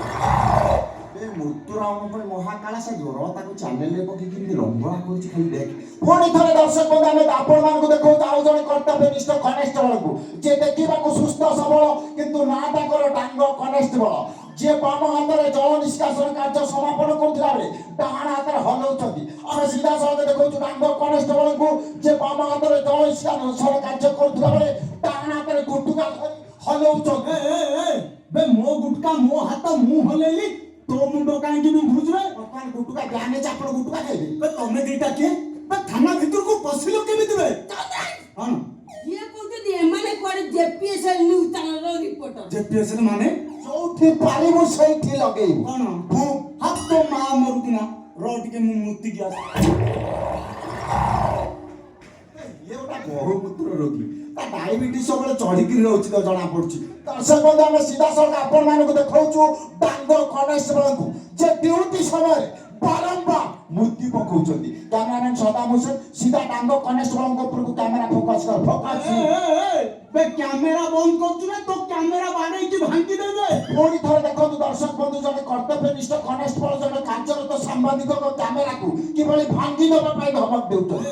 ए मृत्युराम पर महाकाला से जोर ताको चैनल रे पके किंदी रंगला करछि खाली देख कोनी थरे दर्शक बंधु हमें आपण मान को देखौ ताऊ जने कर्तव्यनिष्ठ कनेक्टेबल को जे देखिबा को सुस्थ सबल किंतु ना ताकर डांग कनेक्टेबल जे बाम हाथ रे जल निष्कासन कार्य समापन करथिला बेले डाहाण हाथ रे हलौचंती हम सीधा सड़क देखौ डांग कनेक्टेबल को जे बाम हाथ रे जल निष्कासन कार्य करथिला बेले डाहाण हाथ रे गुटुका हलौचंती ए बे मो गुटका मो हाथ मु हलेली तो मुंडो काहे कि भुजरे अपन गुटुका ध्यान से आपण गुटुका खाइबे बे तमे दीटा के बे थाना भीतर को पसिलो केमिति बे हां ये कहते दी माने कोडे जेपीएसएल न्यूज चैनल रो रिपोर्टर जेपीएसएल माने जोठी पारिबो सेठी लगेइबो कोन भू हाथ तो मा मरुदिना रट के मु मूर्ति के आसे ये गोटा बहुमूत्र रोगी ता डायबिटीज सबले चढ़ी कि रहउछि तो जणा पड़छि दर्शक बंधु हम सीधा सड़क आपण मान को देखौछु डांग कनेक्टेबल को जे ड्यूटी समय बारंबार मूर्ति पकौछंती कैमरामैन सदाम हुसैन सीधा डांग कनेक्टेबल को ऊपर को कैमरा फोकस कर फोकस बे कैमरा बंद करछु ना तो कैमरा बाडे की भांगी देबे कोनी थरे देखंतु दर्शक बंधु जने कर्तव्यनिष्ठ कनेक्टेबल जने कार्यरत सांबादिक को कैमरा को किभଳି भांगी देबा पाई धमक देउतो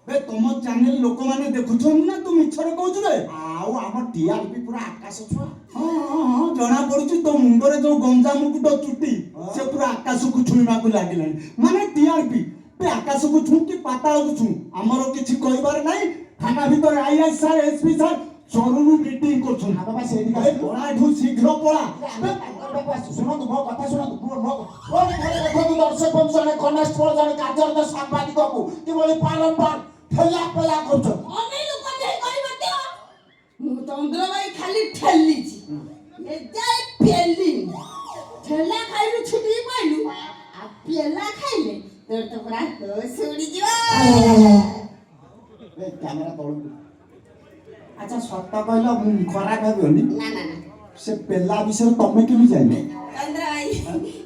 बे तुम चैनल लोक माने देखुछन ना तुम इच्छर कहउछ बे आउ हम टीआरपी पूरा आकाश छुआ हां जना पड़ुछि तो मुंडरे जो गंजा मुकुट चुटी से पूरा आकाश को छुईमा को लागिलानी माने टीआरपी बे आकाश को छु कि पाताल को छु हमरो किछि कहबार नाही थाना भीतर आईएस सर एसपी सर जरूर मीटिंग करछन हम बस एडी ए बड़ा ढु शीघ्र पळा सुनନ୍ତୁ ମୋ କଥା ଶୁଣନ୍ତୁ ମୋ କୋନି ଥରେ ଦେଖନ୍ତୁ ଦର୍ଶକ ବନ୍ଧୁ ଜଣେ କନେକ୍ଟେବଲ ଜଣେ କାର୍ଯ୍ୟରତ ସାମ୍ବାଦିକକୁ କିଭଳି ବାରମ୍ବାର ଠେଲା ପେଲା କରୁଛନ୍ତି ଅନେଇ ଲୋକ ଦେଇ କହିବ ତ ମୁଁ ଚନ୍ଦ୍ର ଭାଇ ଖାଲି ଠେଲିଛି ଏ ଯାଇ ପେଲି ଠେଲା ଖାଇଲୁ ଛୁଟି ପାଇଲୁ ଆଉ ପେଲା ଖାଇଲେ ତୋର ତ ପୁରା ହୋସ ଉଡ଼ି ଯିବ ଏ କ୍ୟାମେରା ତଳକୁ ଆଚ୍ଛା ସତ କହିଲ ମୁଁ ଖରାପ ଭାବିବନି ନା ନା ନା ସେ ପେଲା ବିଷୟରେ ତମେ କେମିତି ଜାଣିଲେ ଚନ୍ଦ୍ର ଭାଇ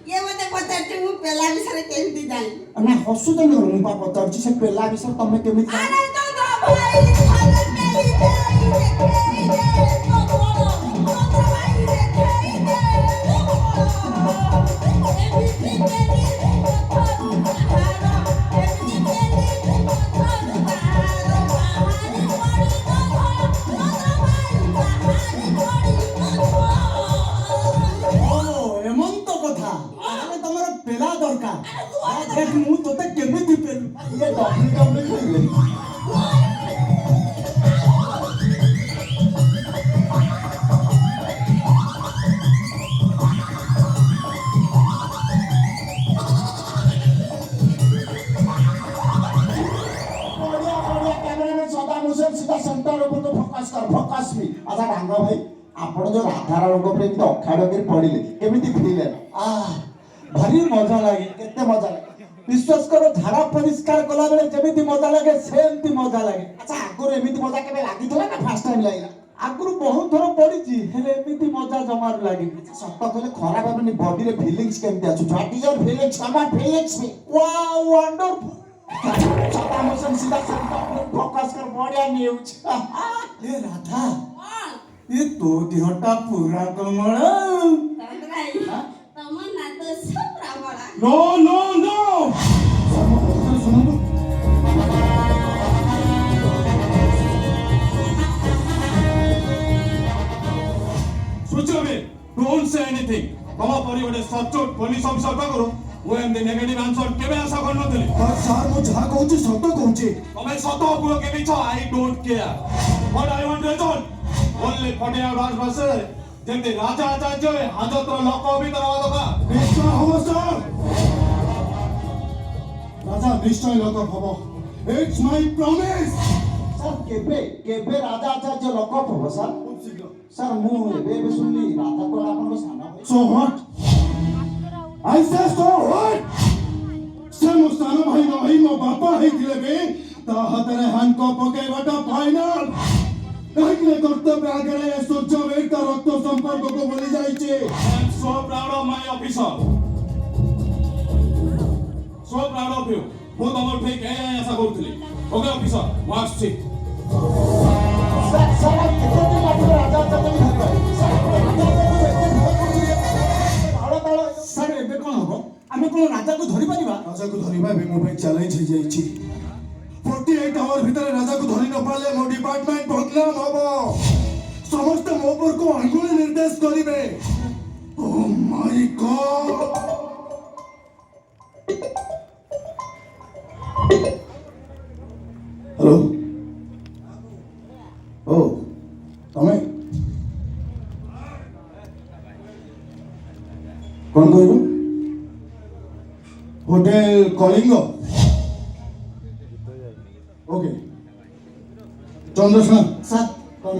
ଇଏ ମତେ ପଚାରୁଛି ମୁଁ ପେଲା ବିଷୟରେ କେମିତି ଜାଣିଲି ନା ହସୁଛନ୍ତି କଣ ମୁଁ ପା ପଚାରୁଛି ସେ ପେଲା ବିଷୟରେ ତମେ କେମିତି ଆରେ ଜାଣିଲେ ଚନ୍ଦ୍ର ଭାଇ ଖାଲି ପେଲି ଚନ୍ଦ୍ର ଭାଇ এমন্ত কথা তাহলে তোমার পেলা দরকার দেখ মু তোতে কেমিতি পেলু ଇଏ ଡବ୍ଲ୍ୟୁ କହିବେ कैमरामैन सदाम हुसैन सीधा सेंटर ऊपर तो फोकस कर फोकस मी अच्छा डांग भाई आपण जो राधार रोग पर एमती अखाड़ कर पड़िले केमिति फील आ भारी मजा लागे केते मजा लागे विश्वास करो धारा परिष्कार कला बेले जेमिति मजा लागे सेमति मजा लागे अच्छा आगुर एमिति मजा केबे लागितला ना फर्स्ट टाइम लागिला आगुरु बहुत थोर पड़ी हेले एमिति मजा जमार लागी सत कहले खराब हेबनी बॉडी रे फीलिंग्स केमति आछु what is your feelings come on feelings me wow wonderful सता मोशन सीधा फोकस कर बढ़िया न्यूज ए राधा ये तो दिहटा पूरा कमळ no no no Don't say anything. तमा परि गोटे सचोट पुलिस अफिसर पाखरु वो एमती नेगेटिव आंसर केबे आशा कर नथली सर मु जहा कहूची सत कहूची तमे सत पुरो के बिछ I don't care what I want to resolve only 48 hours बसे जेमती राजा आचार्य हाजतर लोक भीतर दका निश्चय हबो सर राजा निश्चय लोक हबो इट्स माय प्रॉमिस सर केबे राजा आचार्य लोक हबो सर सर मु एबे सुनली राधा को आपन को साना सो व्हाट आई से सो व्हाट से मो साना भाई न भाई मो बापा हेतिले बे ता हतरे हान को पके बटा फाइनल काहे कर्तव्य आगे सूर्य वेग ता रक्त संपर्क को बोली जाईचे I am so proud of my officer so proud of you मो तमर ठीक है ऐसा करथली okay officer what's it sir एबे कोन हो आमे कोन राजा को धरि परिबा राजा को धरिबा बे मो पे चैलेंज हे जाईची 48 आवर भीतर राजा को धरि न पाले मो डिपार्टमेंट बदनाम हबो समस्त मो पर को अंगुली निर्देश करिवे ओ माय गॉड हेलो ओ तमे कौन कहलो hotel Kalinga okay Chandrasen sir कम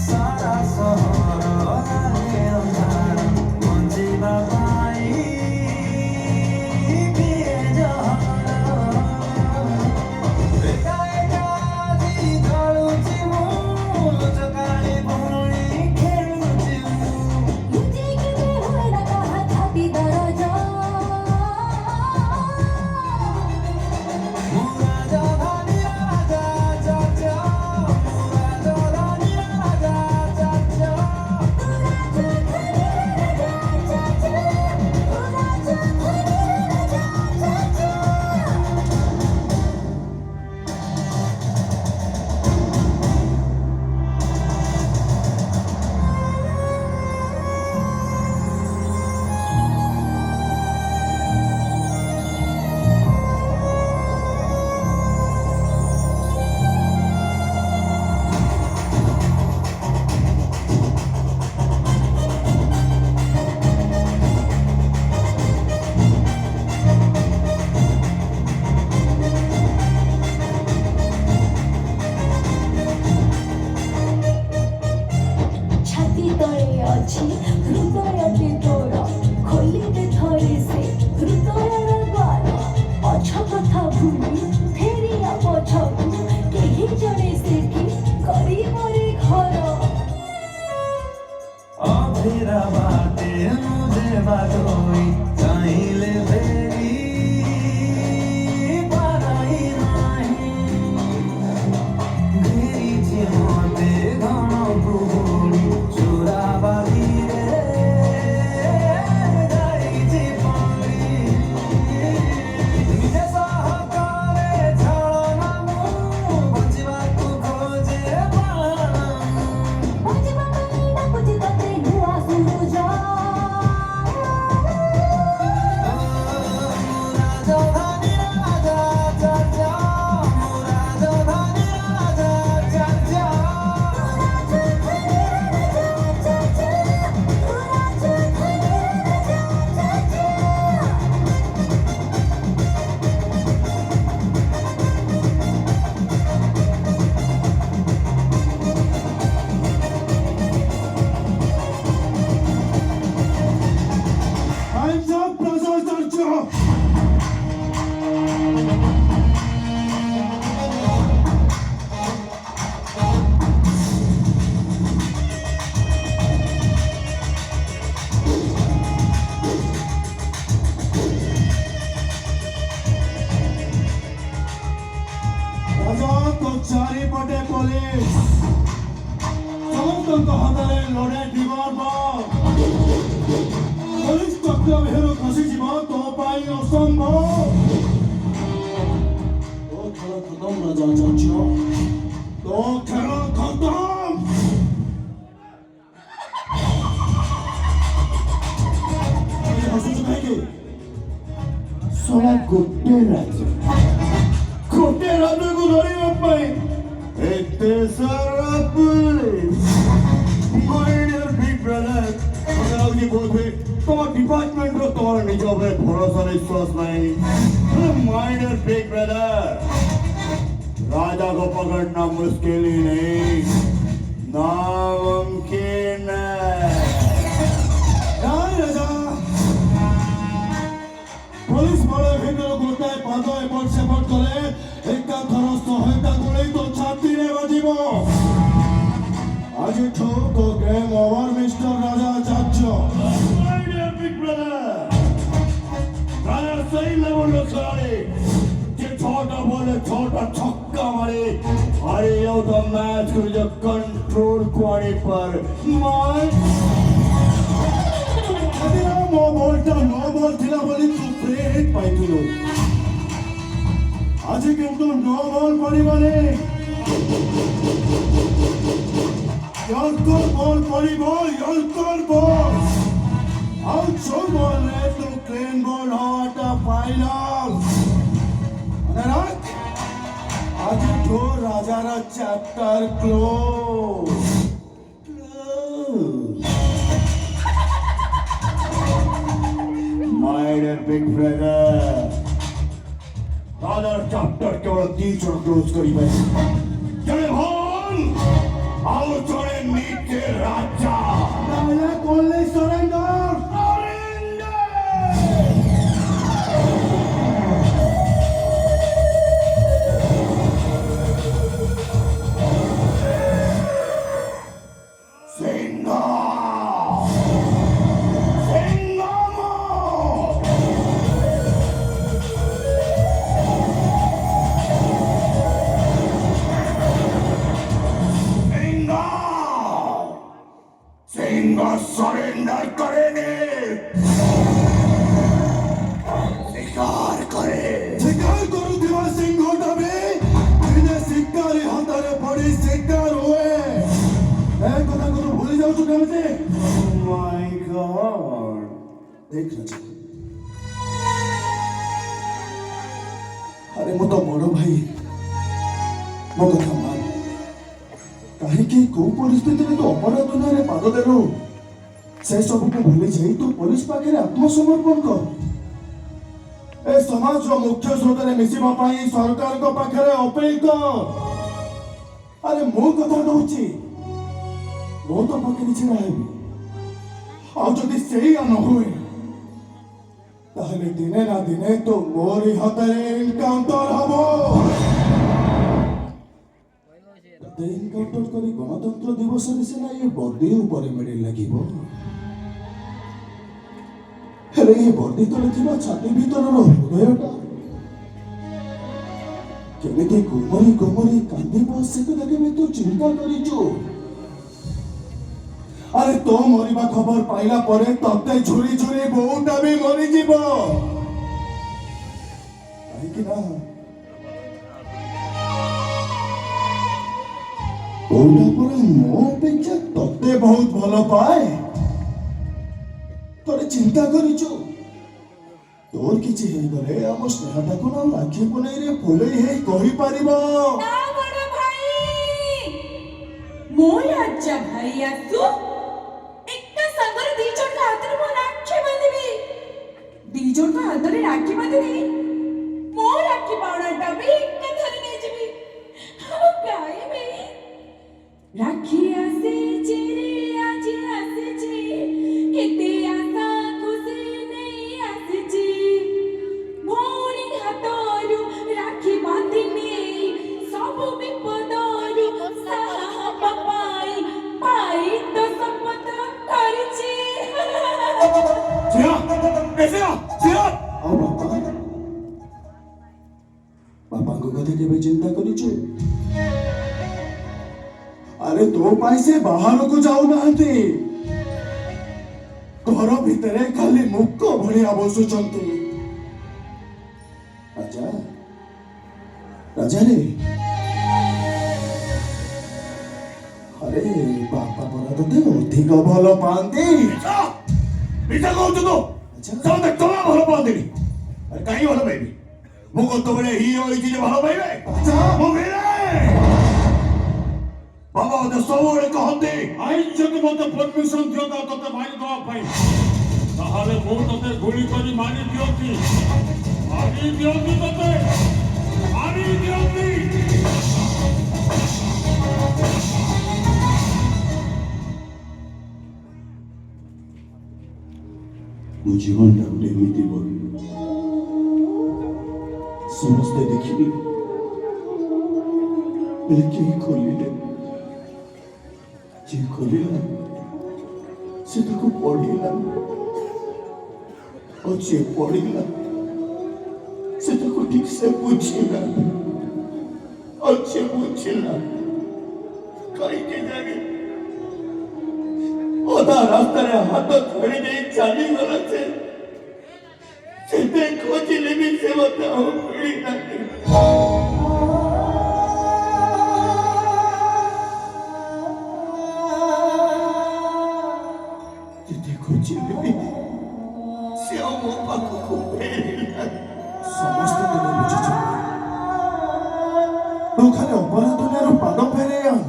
सारा सहर आले अंधार बंजीबा ଅଛି ହୃଦୟଟି ତୋର ଖୋଲିଦେ ଥରେ ସେ ହୃଦୟର ଦ୍ୱାର ପଛ କଥା ଭୁଲି ଫେରିଆ ପଛକୁ କେହି ଜଣେ ସେଠି କରିବରେ ଘର अभिरा बाटे मुझे बाटोई चाहिले फेरि पाराई नाही घेरी चिमते घन पुगुडी चुरा बाहिरे जाइछि पडी निजे सहकारे छळना मु बचिबाकु खोजे पाना बजिबा पनि डाकुछि तते नुआ सुरुज राजधानी राजा चर्चा राजधानी राजा चर्चा Hands up, brothers and sisters. राजा तो चारिपटे पुलिस समस्तଙ୍କ ହାତରେ ଲୋଡେଡ୍ ରିଭଲଭର पुलिस चक्रव्यूहରୁ ଖସିଯିବ ତୋ ପାଇଁ ଅସମ୍ଭବ ତୋ ଖେଳ ଖତମ ରାଜା ଚାଚା ତୋ ଖେଳ ଖତମ ହସୁଛୁ କାହିଁକି ଶଳା ଗୋଟେ ରାଜ୍ୟକୁ ଧରିବା ପାଇଁ ଏତେ ସାରା police My dear big brother, मजा लाଗୁଛି ବହୁତ ହୁଏ ତମ ଡିପାର୍ଟମେଣ୍ଟର ତମର ନିଜ ଉପରେ ଭରସା ବିଶ୍ୱାସ ନାହିଁ My dear big brother, राजा को पकड़ना मुश्किल ही नहीं नामुमकिन है राजा पुलिस बड़े भीतर गोटाए पाद एपट सेपट करे एका थर 100टा गुଳି तो छातीरे बाजिब आज तो गेम ओवर मिस्टर राजा चाचो My dear big brother, Raja सही लेवल खेलाड़ी जे छोटा बोले छोटा छक्का मारे अरे यो तो मैच को जो कंट्रोल क्वारी पर मार अरे नो बॉल थिला बोली तू प्लेट पाइतुलो आज কিন্তু नो बॉल पड़िबाने Yalkor ball out so ball red to clean ball hot a final Narak आज तो राजारा chapter close My dear big brother राजार चैप्टर केवल 3 जन क्लोज करिबे जय भान आओ चले नीचे राजा राजा कोले सरेंडर सरेंडर करेंगे शिकार करू दिवा सिंह होटबे दिने शिकारी हाथरे पड़ी शिकार हुए ए कथा को भूली जाऊ तू केमते माय गॉड देख राजा अरे मो तो बड़ भाई मो कथा मान काहे को परिस्थिति में तो अपराध दुनिया पाद देलु से सब को भूली जाई तू पुलिस पाखे आत्मसमर्पण कर ए समाज रो मुख्य स्रोत रे मिसिबा पाई सरकार को पाखे अपील कर अरे मो कथा कहूची मो तो पाखे छिड़ा हेबी ଆଉ ଯଦି ସେଇଆ ନ ହୁଏ ତାହେଲେ ଦିନେ ନା ଦିନେ ତ ମୋରି ହାତରେ ଏନକାଉଣ୍ଟର ହବ। ତତେ ଏନକାଉଣ୍ଟର କରି ଗଣତନ୍ତ୍ର ଦିବସରେ ସିନା ଏ ବର୍ଦ୍ଦି ଉପରେ ମେଳି ଲାଗିବ, ହେଲେ ଏ ବର୍ଦ୍ଦି ତଳେ ଥିବା ଛାତି ଭିତରର ହୃଦୟଟା କେମିତି ଗୁମରି ଗୁମରି କାନ୍ଦିବ ସେ କଥା କେବେ ତୁ ଚିନ୍ତା କରିଛୁ? ଆରେ ତୋ ମରିବା ଖବର ପାଇଲା ପରେ ତତେ ଝୁରି ଝୁରି ବୋଉଟା ବି ମରିଯିବ। କାହିଁକି ନା ବୋଉଟା ପରା ମୋ ଅପେକ୍ଷା ତତେ ବହୁତ ଭଲ ପାଏ। ଥରେ ଚିନ୍ତା କରିଛୁ ତୋର କିଛି ହେଇଗଲେ ଆମ ସ୍ନେହଟାକୁ ନା ରାକ୍ଷୀ ପୁନେଇରେ ଫୁଲେଇ ହେଇ କହିପାରିବ, ନା ବଡ଼ ଭାଇ, ମୋ ରାଜା ଭାଇ ଆସୁ ଏକା ସାଙ୍ଗରେ ଦି ଜଣଙ୍କ ହାତରେ ମୁଁ ରାକ୍ଷୀ ବାନ୍ଧିବି। ଦି ଜଣଙ୍କ ହାତରେ ରାକ୍ଷୀ ବାନ୍ଧିବି, ମୋ ରାକ୍ଷୀ ବାଣଟା ବି ଏକାଥରେ ନେଇଯିବି। ଆଉ ଗାଇବି ରାକ୍ଷୀ ଆସିଛି ରେ ଆଜି ଆସିଛି, କେତେ ଆଶା ଖୁସି ନେଇ ଆସିଛି, ଭଉଣୀ ହାତରୁ ରାକ୍ଷୀ ବାନ୍ଧି ନେଇ ସବୁ ବିପଦରୁ ସାହା ପାଇ ପାଇ ତ ଶପଥ କରିଛି। ଆଉ ବାପାଙ୍କ କଥା କେବେ ଚିନ୍ତା କରିଛୁ? ଆରେ ତୋ ପାଇଁ ସେ ବାହାରକୁ ଯାଉନାହାନ୍ତି, ଘର ଭିତରେ ଖାଲି ମୁକ ଭଳିଆ ବସୁଛନ୍ତି। ରାଜା ରାଜାରେ ଆରେ ବାପା ପରା ତତେ ଅଧିକ ଭଲ ପାଆନ୍ତି। ମିଠା କହୁଛୁ ତୁ? ସମସ୍ତେ ତମେ ଭଲ ପାଆନ୍ତିନି। ଆରେ କାହିଁ ଭଲ ପାଇବି? ମୁଁ ଗତବେଳେ ହିରୋ ହେଇଛି ଯେ ଭଲ ପାଇବେ? ମୁଁ ବାବା ମତେ ସବୁବେଳେ କହନ୍ତି ଆଇନ ଯଦି ମତେ ପରମିଶନ ଦିଅନ୍ତା ତତେ ମାରି ଦେବା ପାଇଁ, ତାହେଲେ ମୁଁ ତତେ ଗୁଳି କରି ମାରି ଦିଅନ୍ତି ତତେ ମାରି ଦିଅନ୍ତି। ମୋ ଜୀବନଟା ଗୋଟେ ଏମିତି ବହି, ସମସ୍ତେ ଦେଖିବେ ହେଲେ କେହି ଖୋଲିଲେ, ଯିଏ ଖୋଲିଲା ସେ ତାକୁ ପଢିଲା, ଆଉ ଯିଏ ପଢିଲା ସେ ତାକୁ ଠିକ ସେ ବୁଝିଲା, ଆଉ ଯିଏ ବୁଝିଲା କାହିଁକି ଜାଣେ ଅଧା ରାସ୍ତାରେ ହାତ ଧରି ଦେଇ ଚାଲିଗଲା ସେ, ସେତେ ଖୋଜିଲେ ବି ସେ ମତେ ଆଉ ମିଳିଲାନି। ଯେତେ ଖୋଜିଲେ ବି ସେ ଆଉ ମୋ ପାଖକୁ ଫେରିଲାନି। ସମସ୍ତେ ତେବେ ବୁଝିଛନ୍ତି ତୁ ଖାଲି ଅପରାଧ ଦୁନିଆରୁ ପାଦ ଫେରେଇ ଆଣ,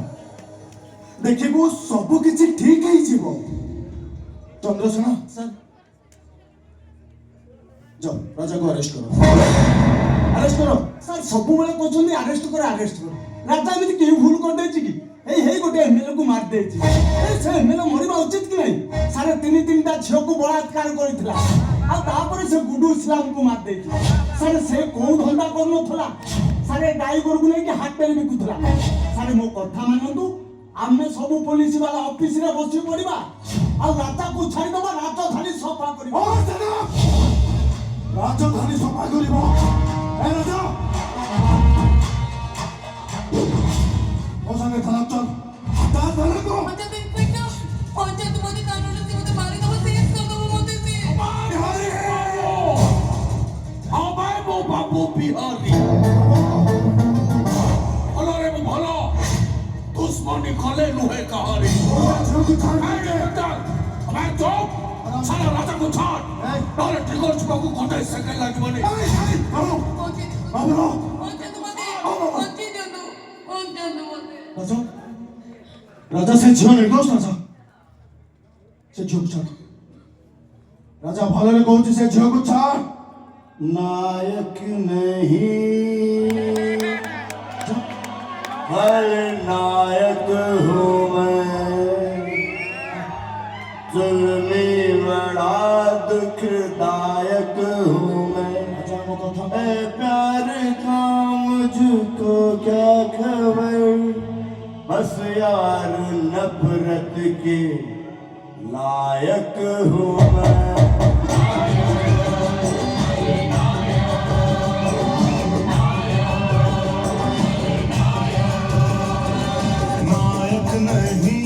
ଦେଖିବୁ ସବୁ କିଛି ଠିକ ହେଇଯିବ। ଚନ୍ଦ୍ରସେନା ଯାଅ ରାଜାକୁ ଆରେଷ୍ଟ କର, ଆରେଷ୍ଟ କର। ସାର୍ ସବୁବେଳେ କହୁଛନ୍ତି ଆରେଷ୍ଟ କର ଆରେଷ୍ଟ କର। ରାଜା ଏମିତି କେହି ଭୁଲ କରିଦେଇଛି କି? ହେଇ ଗୋଟେ ଏମଏଲଏ କୁ ମାରି ଦେଇଛି। ସେ ଏମଏଲଏ ମରିବା ଉଚିତ କି ନାହିଁ? ସାରେ ତିନିଟା ଝିଅକୁ ବଳାତ୍କାର କରିଥିଲା, ଆଉ ତାପରେ ସେ ଗୁଡୁ ଇସଲାମକୁ ମାରି ଦେଇଛି। ସାରେ ସେ କୋଉ ଧନ୍ଦା କରୁନଥିଲା, ସାରେ ଗାଈ ଗୋରୁକୁ ନେଇକି ହାଟରେ ବିକୁଥିଲା। ସାରେ ମୋ କଥା ମାନନ୍ତୁ, ଆମେ ସବୁ ପୋଲିସ ବାଲା ଅଫିସରେ ବସି ପଡିବା, ଆଉ ରାଜାକୁ ଛାଡ଼ିଦବା, ରାଜଧାନୀ ସଫା କରିବା। ରାଜଧାନୀ ସଫା କରିବ। ଏ ରାଜା ମୋ ସାଙ୍ଗେ ଥାନା ଚଲ, ତା ଥାନାକୁ। ବାବୁ ବିହାରୀ ଭଲରେ ମୁଁ ଭଲ ଦୁଶ୍ମନୀ କଲେ ନୁହେଁ କାହାରି। ସାରା ରାଜାକୁ ଛାଡ଼, ନହେଲେ ଟିକଟ ଯିବାକୁ ଘଣ୍ଟେ ସେକେଣ୍ଡ ଲାଗିବନି। राजा से झील निर्दोष राजा से झील छाड़। राजा भले ने कहूँ से झील को छाड़। नायक नहीं खलनायक हूँ मैं, जुल्मी बड़ा दुखदायक हूँ मैं। ए प्यार का मुझको क्या खबर, बस यार नफरत के लायक हूँ मैं। नायक नहीं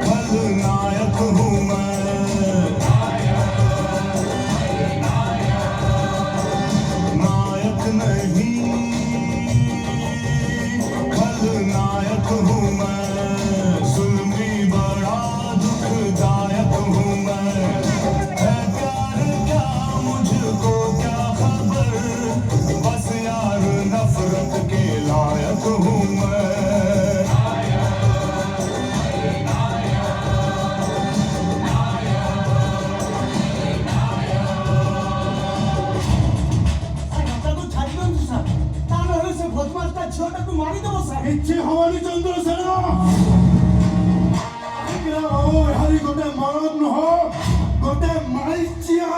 खलनायक हूँ मैं। नायक नहीं खलनायक हूँ मैं। जुल्मी बड़ा दुखदायक हूँ मैं। है प्यार क्या मुझको क्या खबर, बस यार नफरत के लायक हूँ मैं। ইচ্ছে হওয়ানি চন্দ্রসেন হারি গোটে মরদ নহ গোটে মাইচিয়া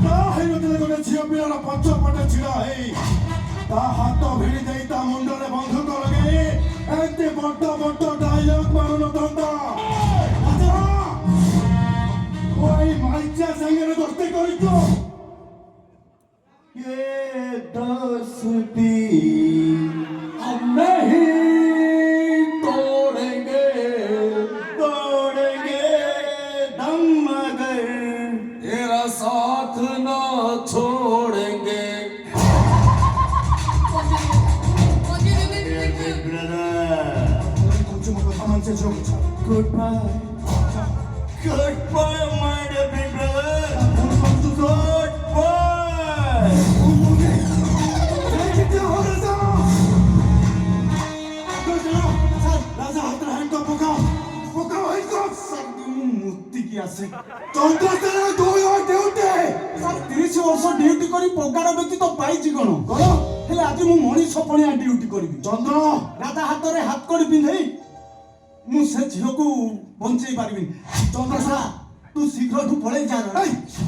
তা হেনতলে গোটে ঝিଅ ପିଲାର ପଛପଟେ ଛିଡ଼ା ହେଇ ତା ହାତ ଭିଡ଼ି ଦେଇ ତା ମୁଣ୍ଡରେ ବନ୍ଧୁକ ଲଗେଇ ଏତେ ବଡ ବଡ ଡାଇଲଗ ମାରୁନଥାନ୍ତା। ওই মাইচিଆ ସାଙ୍ଗରେ ଦୋସ୍ତି କରିଛୁ। ये दोस्ती हम नहीं तोड़ेंगे, तोड़ेंगे दम मगर तेरा साथ ना छोड़ेंगे। Goodbye. Goodbye, my dear big brother. Goodbye. রাজা হাতের হ্যান্ড পোকাও পোকাও হয়ে গেল। মূর্তি কি আছে চন্দ্রসেনের দুই হয় ডিউটি। 30 ବର୍ଷ ଡ୍ୟୁଟି କରି ପଗାର ବ୍ୟତୀତ ପାଇଛି କଣ କର, ହେଲେ ଆଜି ମୁଁ ମଣିଷ ପଣିଆ ଡ୍ୟୁଟି କରିବି। ଚନ୍ଦ୍ର ରାଜା ହାତରେ ହାତ କଡ଼ି ପିନ୍ଧେଇ ମୁଁ ସେ ଝିଅକୁ ବଞ୍ଚେଇ ପାରିବିନି। ଚନ୍ଦ୍ରସା ତୁ ଶୀଘ୍ରଠୁ ପଳେଇ ଯା,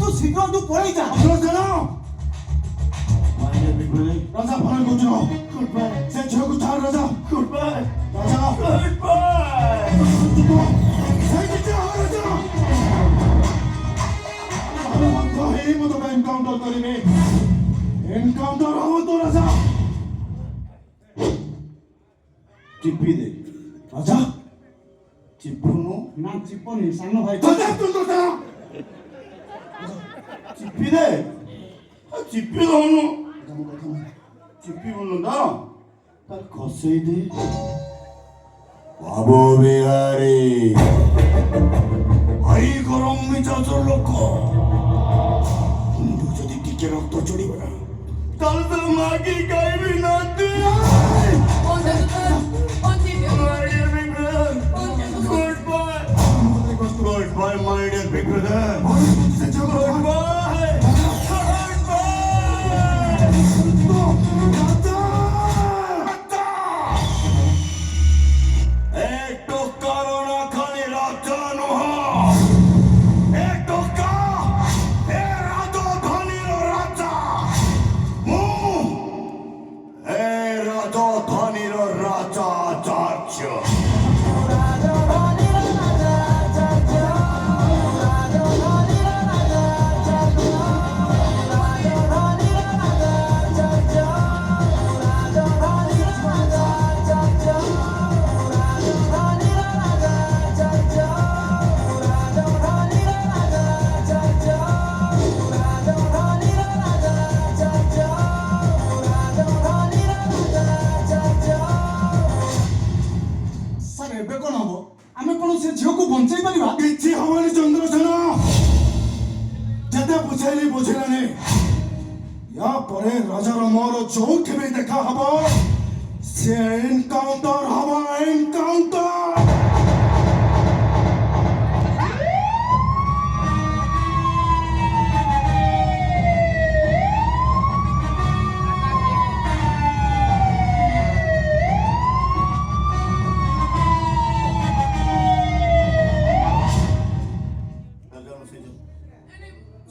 ତୁ ଶୀଘ୍ରଠୁ ପଳେଇ ଯା। ଚନ୍ଦ୍ରସେନ রাজা ভালো করছো। Goodbye. সে ঝিଅକୁ ছাড় রাজা। Goodbye. রাজা Goodbye. সেই যে রাজা এই মতো এনকাউন্টার করিনি। এনকাউন্টার হবো তো রাজা। চিপি দে রাজা। চিপুনু না চিপনি সাନ ଭାଇ রাজা চন্দ্রসেন চিপি দে চিপি দଉନୁ। ଚିପି ବୁନୁ ତ ତାର ଖସେଇ ଦେ। ବାବୁ ବିହାରୀ ଭାଇ ଗରମ ମିଜାଜର ଲୋକ, ମୁଣ୍ଡକୁ ଯଦି ଟିକେ ରକ୍ତ ଚଢ଼ିବ ନା ତାହେଲେ ତ ମାଗି ଖାଇବି ନାତି। Goodbye, my dear big brother. Goodbye. କିଛି ହବନି ଚନ୍ଦ୍ରସେନ। ଯେତେ ବୁଝେଇଲି ବୁଝିଲାନି। ୟା ପରେ ରାଜାର ମୋର ଯୋଉଠି ବି ଦେଖା ହବ ସେ ଏନକାଉଣ୍ଟର ହବ, ଏନକାଉଣ୍ଟର।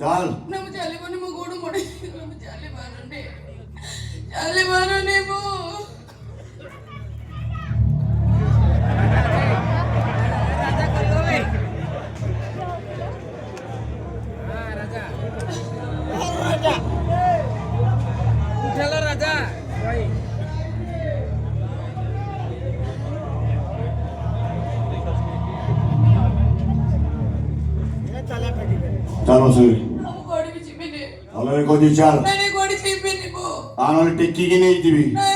ଚାଲ ନା ମୁଁ ଚାଲିବନି ମୋ ଗୋଡ଼ ମୋଡ଼ି ମୁଁ ଚାଲିପାରୁନି ମୁଁ ଚାଲ ସେ ମୁଁ କୋଉଠି ବି ଯିବିନି ଭଲରେ କହୁଛି ଚାଲ ନାଇଁ କୋଉଠି ଯିବିନି ମୁଁ ତା ନହେଲେ ଟେକିକି ନେଇଯିବି ନାଇଁ